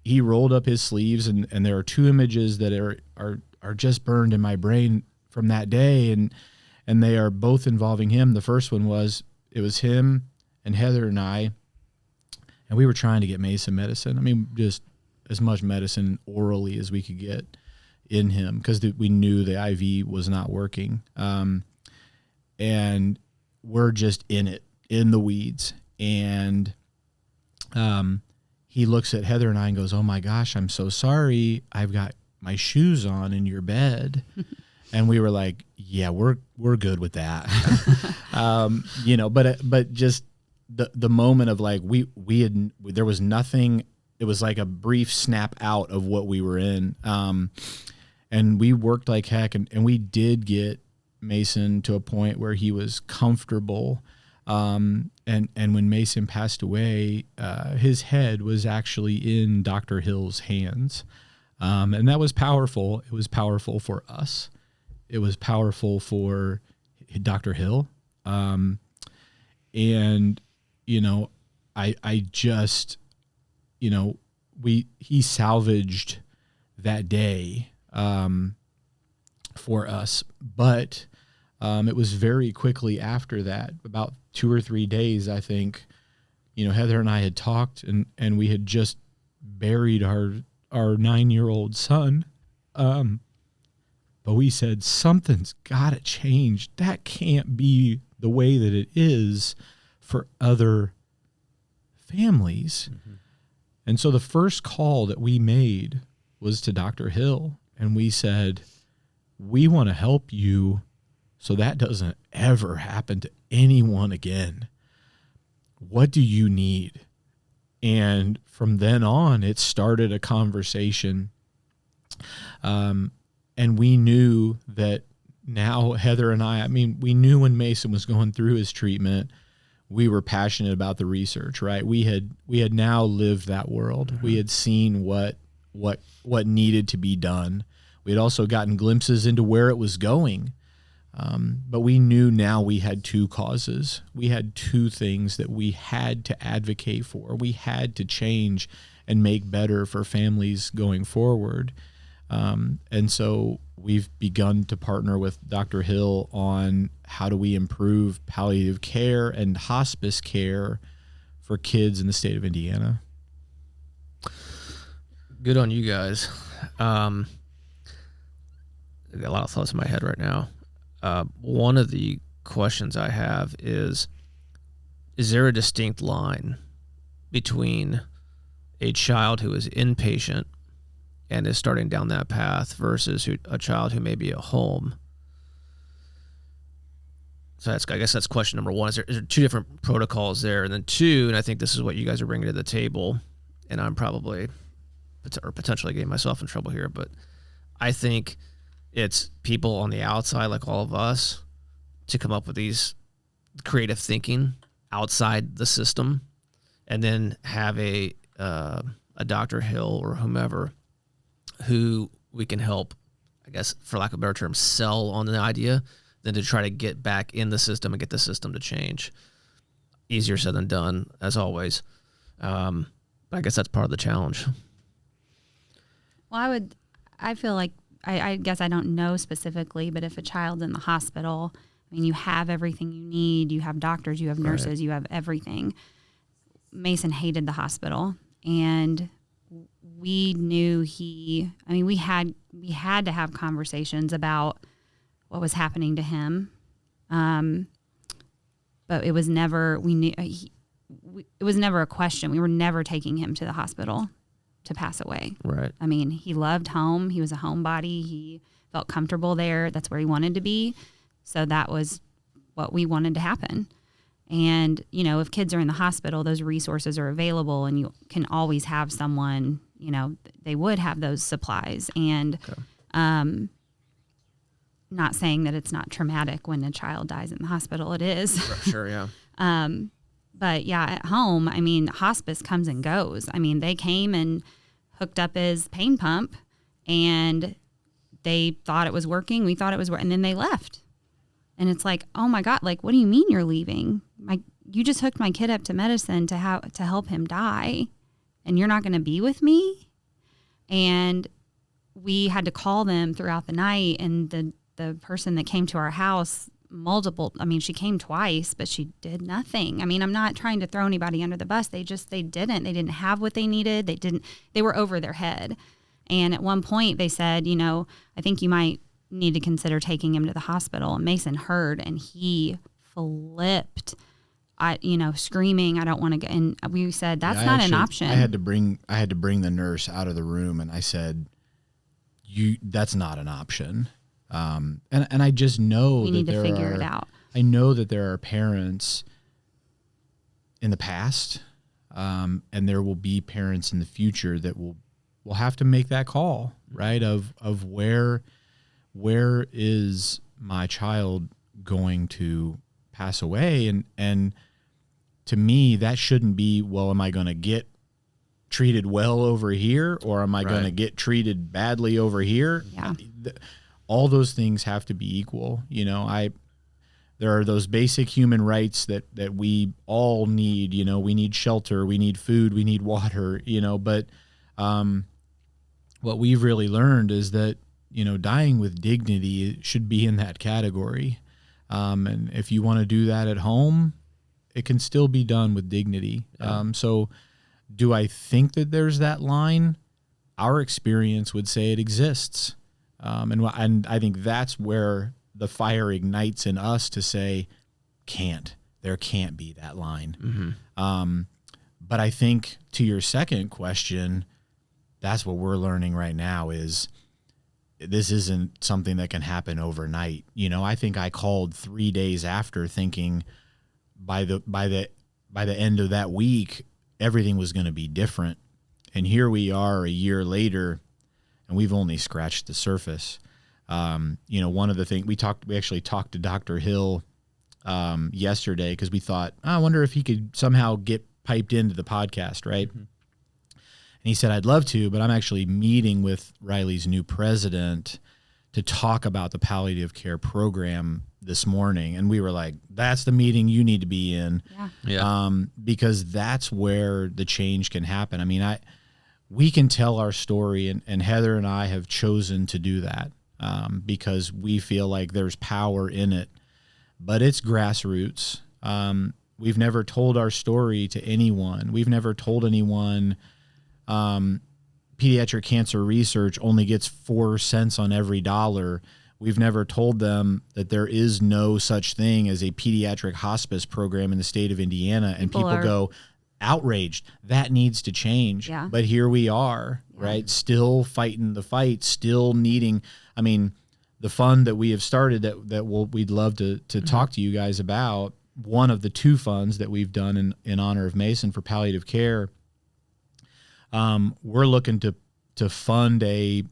he rolled up his sleeves, and there are two images that are just burned in my brain from that day. And they are both involving him. The first one was him and Heather and I, and we were trying to get Mason medicine. I mean, just as much medicine orally as we could get in him, because we knew the IV was not working. And we're just in the weeds. And he looks at Heather and I and goes, "Oh my gosh, I'm so sorry. I've got my shoes on in your bed." And we were like, "Yeah, we're good with that." But just the moment of like, there was nothing. It was like a brief snap out of what we were in. And we worked like heck, and we did get Mason to a point where he was comfortable. And when Mason passed away, his head was actually in Dr. Hill's hands. And that was powerful. It was powerful for us. It was powerful for Dr. Hill. I just, he salvaged that day, for us. But, it was very quickly after that, about 2 or 3 days, I think, Heather and I had talked, and we had just buried our 9-year-old son. But we said, something's got to change. That can't be the way that it is for other families. Mm-hmm. And so the first call that we made was to Dr. Hill, and we said, we want to help you so that doesn't ever happen to anyone again. What do you need? And from then on, it started a conversation. And we knew that now Heather and I we knew when Mason was going through his treatment, we were passionate about the research, right? We had now lived that world. Mm-hmm. We had seen what needed to be done. We had also gotten glimpses into where it was going. But we knew now we had two causes. We had two things that we had to advocate for. We had to change and make better for families going forward. And so we've begun to partner with Dr. Hill on how do we improve palliative care and hospice care for kids in the state of Indiana. Good on you guys. I got a lot of thoughts in my head right now. One of the questions I have is there a distinct line between a child who is inpatient and is starting down that path versus a child who may be at home? So I guess that's question number one. Is there two different protocols there? And then two, and I think this is what you guys are bringing to the table, and I'm probably potentially getting myself in trouble here, but I think it's people on the outside, like all of us, to come up with these creative thinking outside the system, and then have a Dr. Hill or whomever who we can help, I guess, for lack of a better term, sell on the idea than to try to get back in the system and get the system to change. Easier said than done, as always. But I guess that's part of the challenge. Well, I feel like, I guess I don't know specifically, but if a child's in the hospital, I mean, you have everything you need. You have doctors, you have nurses, right. You have everything. Mason hated the hospital, and we knew we had to have conversations about what was happening to him. But it was never, it was never a question. We were never taking him to the hospital to pass away. Right. I mean, he loved home. He was a homebody. He felt comfortable there. That's where he wanted to be. So that was what we wanted to happen. And, if kids are in the hospital, those resources are available, and you can always have someone, they would have those supplies. And, okay. not saying that it's not traumatic when a child dies in the hospital. It is. Sure, yeah. But yeah, at home, I mean, hospice comes and goes. I mean, they came and hooked up his pain pump, and they thought it was working. We thought it was working, and then they left. And it's like, oh my God, like, what do you mean you're leaving? You just hooked my kid up to medicine to help him die, and you're not going to be with me? And we had to call them throughout the night, and the person that came to our house she came twice, but she did nothing. I mean, I'm not trying to throw anybody under the bus. They didn't have what they needed. They were over their head. And at one point they said, I think you might need to consider taking him to the hospital. And Mason heard, and he flipped, screaming, I don't want to go. And we said, that's not an option. I had to bring the nurse out of the room, and I said, that's not an option. And I just know we need to figure it out. I know that there are parents in the past, and there will be parents in the future that will have to make that call, right? Of where is my child going to pass away? And to me, that shouldn't be, well, am I going to get treated well over here, or am I going to get treated badly over here? Yeah. All those things have to be equal. There are those basic human rights that we all need. We need shelter, we need food, we need water, but what we've really learned is that, dying with dignity should be in that category. And if you want to do that at home, it can still be done with dignity. Yeah. So do I think that there's that line? Our experience would say it exists. And I think that's where the fire ignites in us to say, there can't be that line. Mm-hmm. But I think to your second question, that's what we're learning right now is this isn't something that can happen overnight. I think I called 3 days after thinking by the end of that week, everything was going to be different. And here we are a year later, and we've only scratched the surface. One of the things we actually talked to Dr. Hill yesterday because we thought, I wonder if he could somehow get piped into the podcast, right? Mm-hmm. And he said, I'd love to, but I'm actually meeting with Riley's new president to talk about the palliative care program this morning. And we were like, that's the meeting you need to be in. Yeah. Because that's where the change can happen. I mean, we can tell our story, and Heather and I have chosen to do that because we feel like there's power in it. But it's grassroots. We've never told our story to anyone. We've never told anyone pediatric cancer research only gets 4 cents on every dollar. We've never told them that there is no such thing as a pediatric hospice program in the state of Indiana, and people go, outraged. That needs to change. Yeah. But here we are, right? Still fighting the fight, still needing, the fund that we have started that we'd love to talk to you guys about. One of the 2 funds that we've done in honor of Mason for palliative care. We're looking to fund a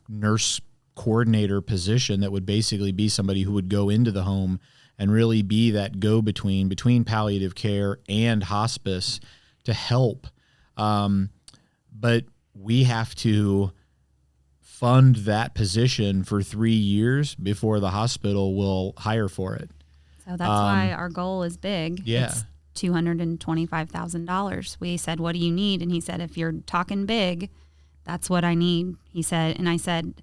nurse coordinator position that would basically be somebody who would go into the home and really be that between palliative care and hospice to help. But we have to fund that position for 3 years before the hospital will hire for it. So that's why our goal is big. Yeah. It's $225,000. We said, what do you need? And he said, if you're talking big, that's what I need. He said, and I said,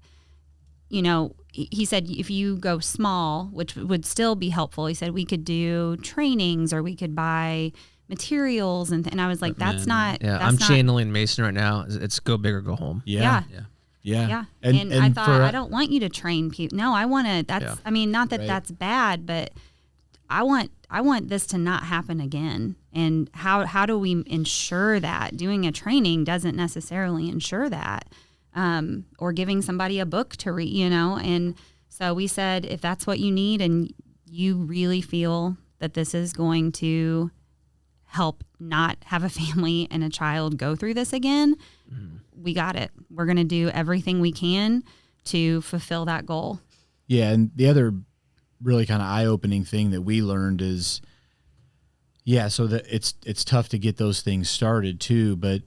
he said, if you go small, which would still be helpful, he said, we could do trainings or we could buy materials. And I was like, that's not. Yeah, I'm channeling Mason right now. It's go big or go home. Yeah. And I thought, I don't want you to train people. No, I want to, not that that's bad, but I want this to not happen again. And how do we ensure that? Doing a training doesn't necessarily ensure that. Or giving somebody a book to read, And so we said, if that's what you need and you really feel that this is going to help not have a family and a child go through this again, we got it. We're going to do everything we can to fulfill that goal. Yeah, and the other really kind of eye-opening thing that we learned is, so that it's tough to get those things started too, but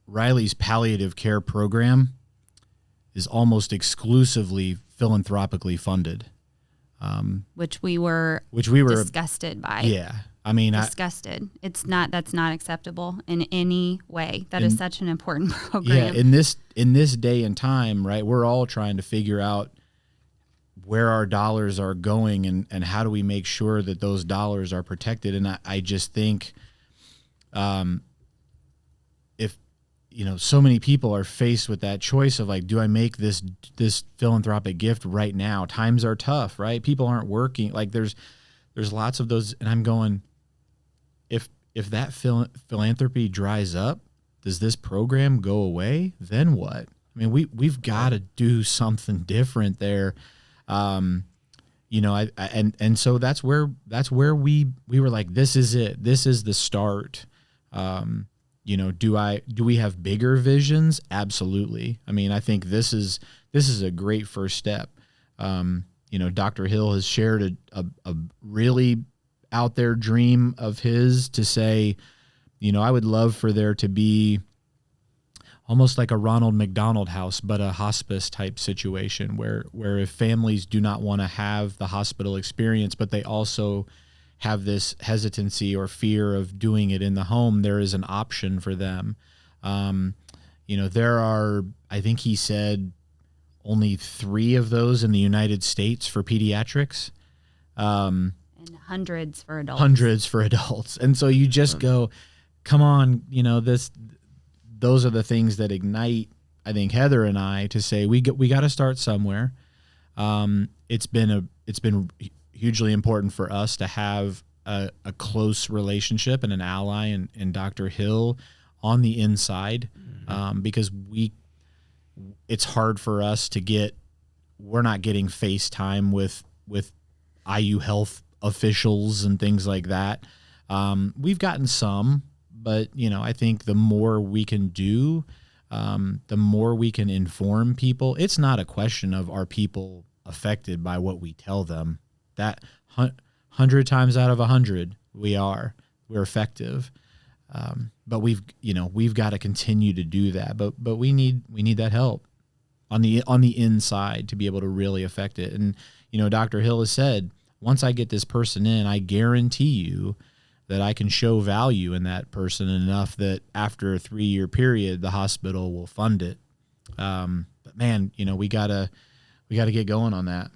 Riley's palliative care program is almost exclusively philanthropically funded. Which we were disgusted by. Yeah. I mean, disgusted. That's not acceptable in any way. That is such an important program. Yeah, in this day and time, right, we're all trying to figure out where our dollars are going and how do we make sure that those dollars are protected. And I just think if, so many people are faced with that choice of like, do I make this philanthropic gift right now? Times are tough, right? People aren't working. Like there's lots of those. And I'm going, if that philanthropy dries up, does this program go away? Then what? I mean, we've got to do something different there. And so that's where we were like, this is it. This is the start. Do we have bigger visions? Absolutely. I mean, I think this is a great first step. Dr. Hill has shared a really out there dream of his to say, I would love for there to be almost like a Ronald McDonald House, but a hospice type situation where if families do not want to have the hospital experience, but they also have this hesitancy or fear of doing it in the home, there is an option for them. There are, I think he said, only 3 of those in the United States for pediatrics. And hundreds for adults. And so you just go, come on, those are the things that ignite, I think, Heather and I to say we got to start somewhere. It's been hugely important for us to have a close relationship and an ally in Dr. Hill on the inside, because it's hard for us to we're not getting FaceTime with IU Health officials and things like that. We've gotten some, but I think the more we can do, the more we can inform people. It's not a question of are people affected by what we tell them. That 100 times out of 100, we're effective. But we've got to continue to do that. But we need that help on the inside to be able to really affect it. And Dr. Hill has said, once I get this person in, I guarantee you that I can show value in that person enough that after a 3-year period, the hospital will fund it. But man, we gotta get going on that.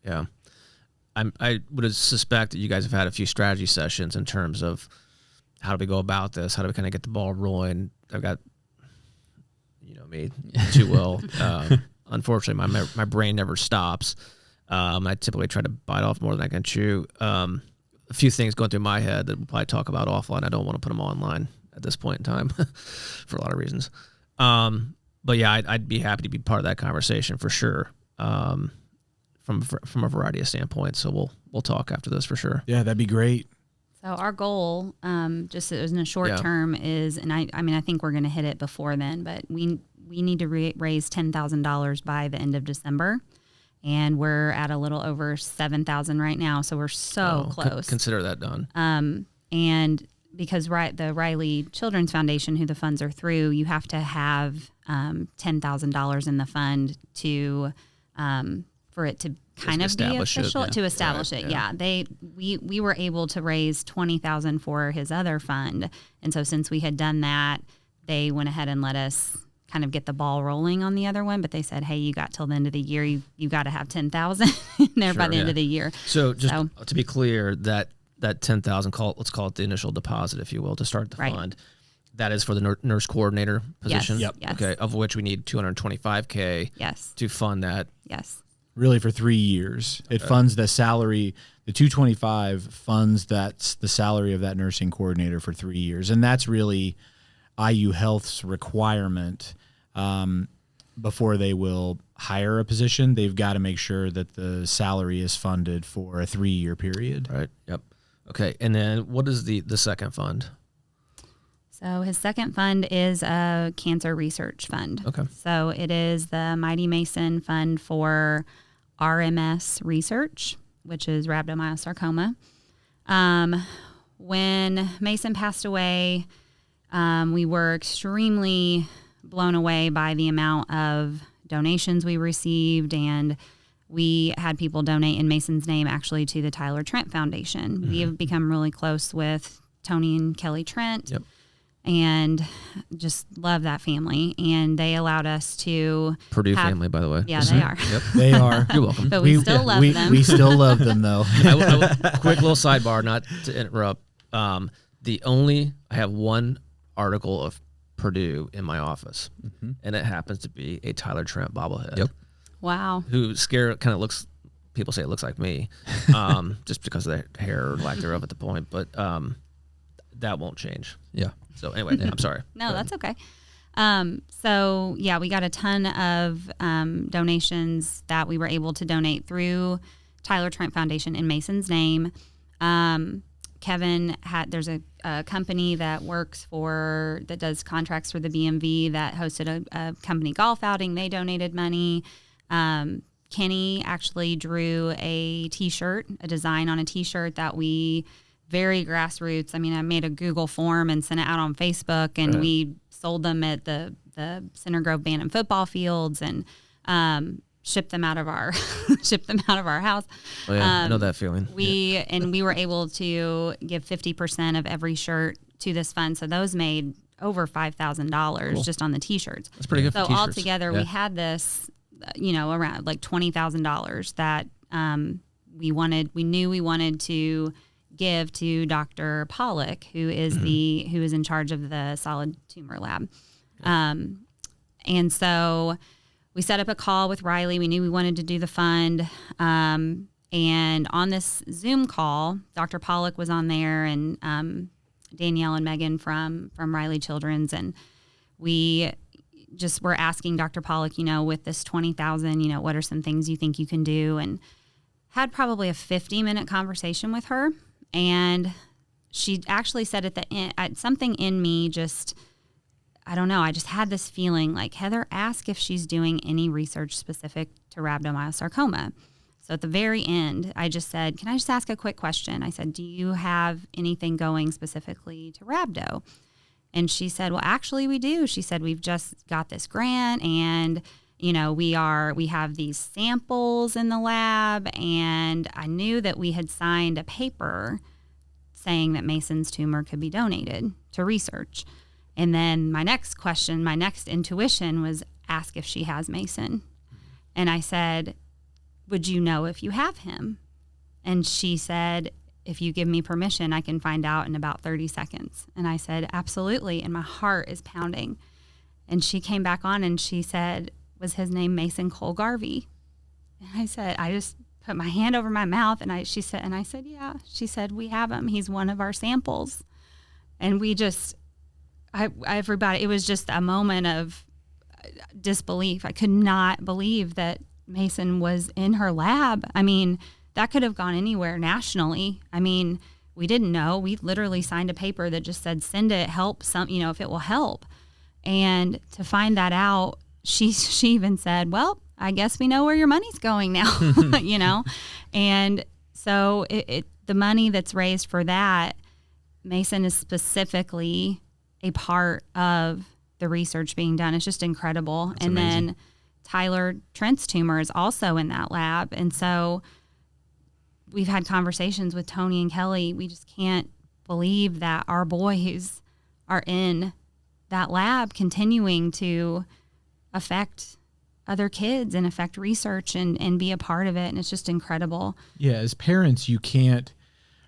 Yeah. I would suspect that you guys have had a few strategy sessions in terms of how do we go about this? How do we kind of get the ball rolling? I've got, me too well. Unfortunately, my brain never stops. I typically try to bite off more than I can chew. A few things going through my head that we'll probably talk about offline. I don't want to put them online at this point in time for a lot of reasons. But yeah, I'd be happy to be part of that conversation for sure. From a variety of standpoints. So we'll talk after this for sure. Yeah, that'd be great. So our goal, just in the short term, is, and I think we're going to hit it before then, but we need to raise $10,000 by the end of December, and we're at a little over 7,000 right now. So we're close. Consider that done. And because the Riley Children's Foundation, who the funds are through, you have to have $10,000 in the fund to for it to kind of be official, to establish it. Yeah. We were able to raise $20,000 for his other fund. And so since we had done that, they went ahead and let us kind of get the ball rolling on the other one. But they said, hey, you got till the end of the year. You got to have 10,000 in there by the end of the year. So just to be clear, that 10,000, let's call it the initial deposit, if you will, to start the fund. That is for the nurse coordinator position? Yes. Yes. Okay, of which we need $225K to fund that. Yes. Really for 3 years. It funds the salary. The 225 funds that's the salary of that nursing coordinator for 3 years. And that's really IU Health's requirement. Before they will hire a position, they've got to make sure that the salary is funded for a 3-year period. Right. Yep. Okay. And then what is the second fund? So his second fund is a cancer research fund. Okay. So it is the Mighty Mason Fund for RMS research, which is rhabdomyosarcoma. When Mason passed away, we were extremely blown away by the amount of donations we received, and we had people donate in Mason's name actually to the Tyler Trent Foundation. We have become really close with Tony and Kelly Trent. Yep. And just love that family. And they allowed us to Purdue family, by the way. Yeah, they are. Yep. They are. You're welcome. But we still love them. We still love them, though. Quick little sidebar, not to interrupt. I have one article of Purdue in my office, and it happens to be a Tyler Trent bobblehead. Yep. Wow. Who kind of looks, people say it looks like me, just because of the hair or lack thereof at the point, but that won't change. Yeah. So anyway, I'm sorry. No, that's okay. So yeah, we got a ton of donations that we were able to donate through Tyler Trent Foundation in Mason's name. Kevin there's a company that that does contracts for the BMV that hosted a company golf outing. They donated money. Kenny actually drew a design on a t-shirt that we very grassroots. I mean, I made a Google form and sent it out on Facebook, and we sold them at the Center Grove Band and football fields, and shipped them out of our house. Oh yeah, I know that feeling. We were able to give 50% of every shirt to this fund, so those made over $5,000 just on the t-shirts. That's pretty good. So for t-shirts. altogether, we had this, around like $20,000 that we knew we wanted to give to Dr. Pollock, who is who is in charge of the solid tumor lab. And so we set up a call with Riley. We knew we wanted to do the fund. And on this Zoom call, Dr. Pollock was on there, and Danielle and Megan from Riley Children's. And we just were asking Dr. Pollock, with this 20,000, what are some things you think you can do? And had probably a 50-minute conversation with her. And she actually said at the end, something in me just, I don't know, I just had this feeling like, Heather, ask if she's doing any research specific to rhabdomyosarcoma. So at the very end, I just said, can I just ask a quick question? I said, do you have anything going specifically to rhabdo? And she said, well, actually we do. She said, we've just got this grant, and we have these samples in the lab, and I knew that we had signed a paper saying that Mason's tumor could be donated to research. And then my next intuition was ask if she has Mason. And I said, would you know if you have him? And she said, if you give me permission, I can find out in about 30 seconds. And I said, absolutely. And my heart is pounding. And she came back on and she said, was his name Mason Cole Garvey? And I said, I just put my hand over my mouth, and I said, yeah. She said, we have him. He's one of our samples. And we just, everybody, it was just a moment of disbelief. I could not believe that Mason was in her lab. I mean, that could have gone anywhere nationally. I mean, we didn't know. We literally signed a paper that just said, send it, help if it will help. And to find that out, she even said, well, I guess we know where your money's going now, And so the money that's raised for that, Mason is specifically a part of the research being done. It's just incredible. That's and amazing. Then Tyler Trent's tumor is also in that lab. And so we've had conversations with Tony and Kelly. We just can't believe that our boys are in that lab continuing to affect other kids and affect research and be a part of it. And it's just incredible. Yeah, as parents, you can't,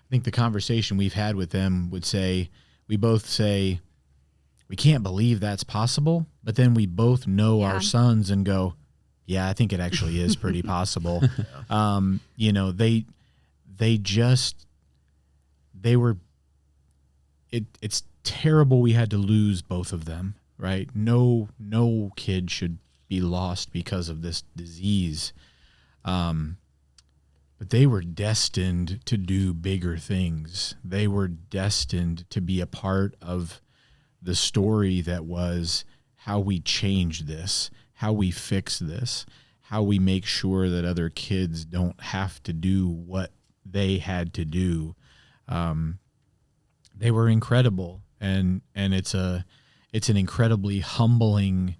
I think the conversation we've had with them would say, we both say, we can't believe that's possible, but then we both know our sons and go, yeah, I think it actually is pretty possible. It's terrible we had to lose both of them, right? No kid should be lost because of this disease. But they were destined to do bigger things. They were destined to be a part of the story that was how we change this, how we fix this, how we make sure that other kids don't have to do what they had to do. They were incredible, and it's an incredibly humbling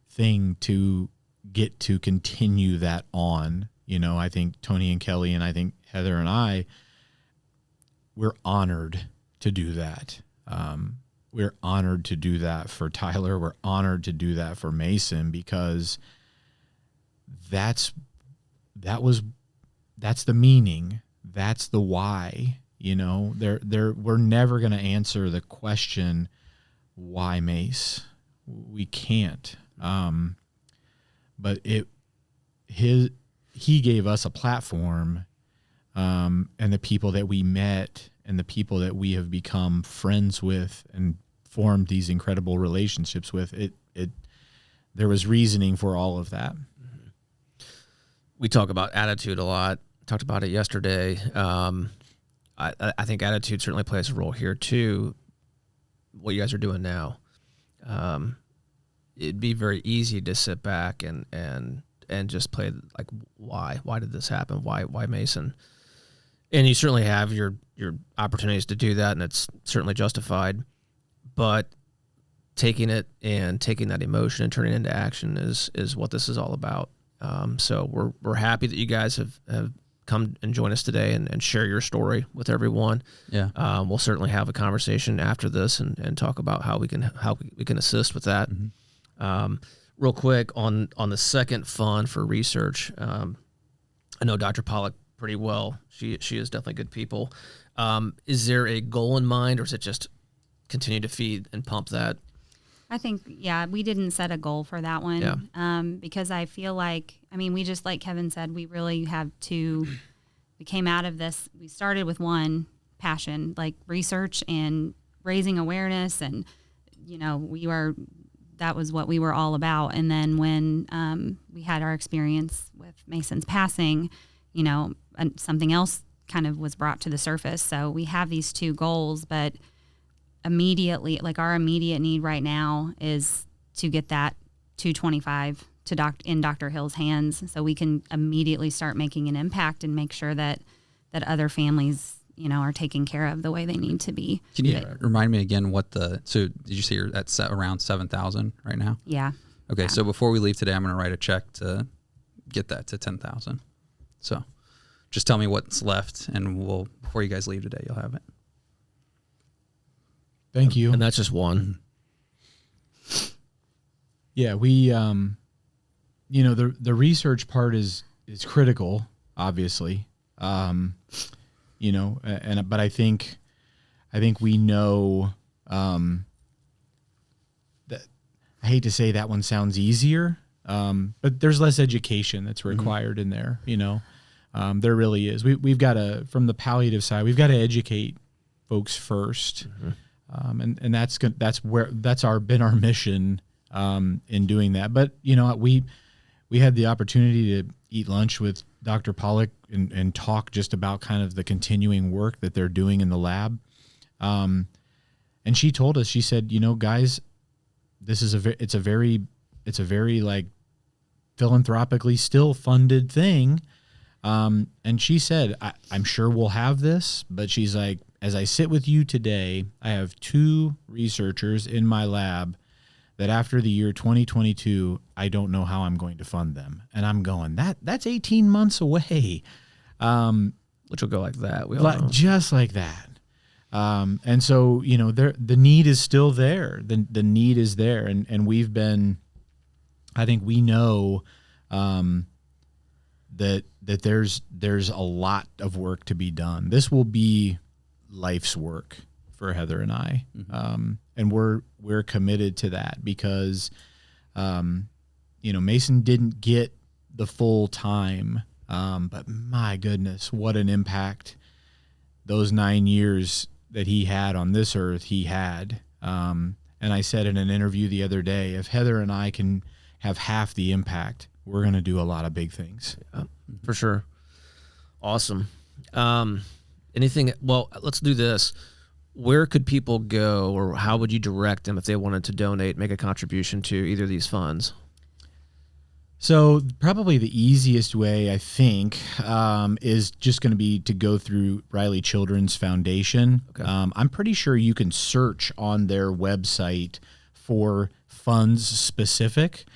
thing to get to continue that on. I think Tony and Kelly, and I think Heather and I, we're honored to do that. We're honored to do that for Tyler. We're honored to do that for Mason, because that's the meaning. That's the why. We're never going to answer the question, why Mace? We can't. But he gave us a platform, and the people that we met and the people that we have become friends with and formed these incredible relationships with, there was reasoning for all of that. We talk about attitude a lot. Talked about it yesterday. I think attitude certainly plays a role here too. What you guys are doing now, it'd be very easy to sit back and just play like, why did this happen? Why Mason? And you certainly have your opportunities to do that, and it's certainly justified. But taking it and taking that emotion and turning it into action is what this is all about. So we're happy that you guys have come and join us today and share your story with everyone. Yeah. We'll certainly have a conversation after this and talk about how we can assist with that. Mm-hmm. Real quick on the second fund for research. I know Dr. Pollock pretty well. She is definitely good people. Is there a goal in mind, or is it just continue to feed and pump that? I think, we didn't set a goal for that one. Yeah. Because I feel like, we just, like Kevin said, we really have we came out of this, we started with one passion, like research and raising awareness. And, that was what we were all about. And then when we had our experience with Mason's passing, and something else kind of was brought to the surface. So we have these two goals, but immediately, like our immediate need right now is to get that 225 in Dr. Hill's hands, so we can immediately start making an impact and make sure that other families, are taken care of the way they need to be. Can you remind me again so did you say you're at around 7,000 right now? Yeah. Okay. Yeah. So before we leave today, I'm going to write a check to get that to 10,000. So just tell me what's left, and before you guys leave today, you'll have it. Thank you. And that's just one. Yeah, we, the research part is critical, obviously. But I think we know, that I hate to say that one sounds easier, but there's less education that's required in there. There really is. We've got from the palliative side, we've got to educate folks first. And that's been our mission in doing that. But we had the opportunity to eat lunch with Dr. Pollock and talk just about kind of the continuing work that they're doing in the lab. And she told us, she said, guys, this is it's a very like philanthropically still funded thing. And she said, I'm sure we'll have this, but she's like, as I sit with you today, I have 2 researchers in my lab that after the year 2022, I don't know how I'm going to fund them. And I'm going, that's 18 months away. Which will go like that. We all know. Just like that. And so, the need is still there. The need is there. And we've been, I think we know, that there's a lot of work to be done. This will be life's work for Heather and I. And we're committed to that because, Mason didn't get the full time. But my goodness, what an impact those 9 years that he had on this earth he had. And I said in an interview the other day, if Heather and I can have half the impact, we're going to do a lot of big things. Yeah, for sure. Awesome. Let's do this. Where could people go, or how would you direct them if they wanted to donate, make a contribution to either of these funds? So probably the easiest way, I think, is just going to be to go through Riley Children's Foundation. Okay. I'm pretty sure you can search on their website for funds specific.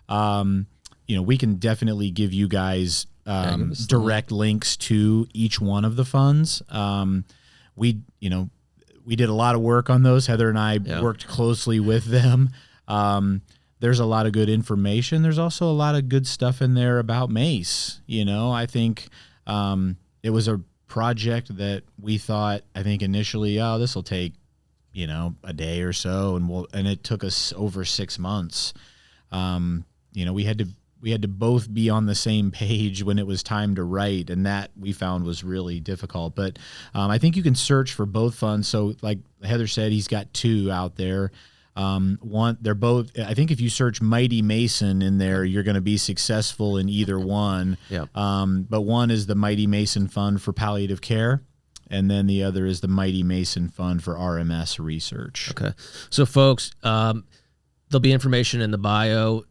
We can definitely give you guys give us direct links to each one of the funds. We did a lot of work on those. Heather and I worked closely with them. There's a lot of good information. There's also a lot of good stuff in there about Mace. I think it was a project that we thought, I think initially, this will take, a day or so, and it took us over 6 months. We had to both be on the same page when it was time to write, and that we found was really difficult. But I think you can search for both funds. So like Heather said, he's got 2 out there. They're both, I think if you search Mighty Mason in there, you're going to be successful in either one. Yep. But one is the Mighty Mason Fund for Palliative Care, and then the other is the Mighty Mason Fund for RMS research. Okay. So folks, there'll be information in the bio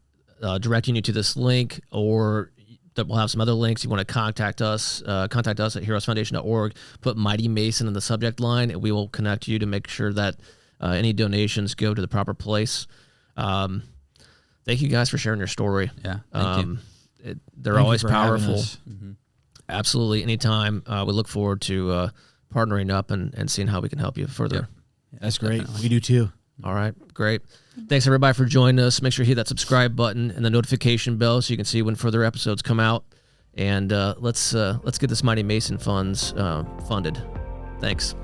directing you to this link, or that we'll have some other links. You want to contact us at heroesfoundation.org, put Mighty Mason in the subject line, and we will connect you to make sure that any donations go to the proper place. Thank you guys for sharing your story. Yeah, thank you. They're Thank always you for having powerful. us. Absolutely. Anytime. We look forward to partnering up and seeing how we can help you further. Yeah, That's great. definitely. We do too. All right, great. Thanks everybody for joining us. Make sure you hit that subscribe button and the notification bell so you can see when further episodes come out. And let's get this Mighty Mason funds funded. Thanks.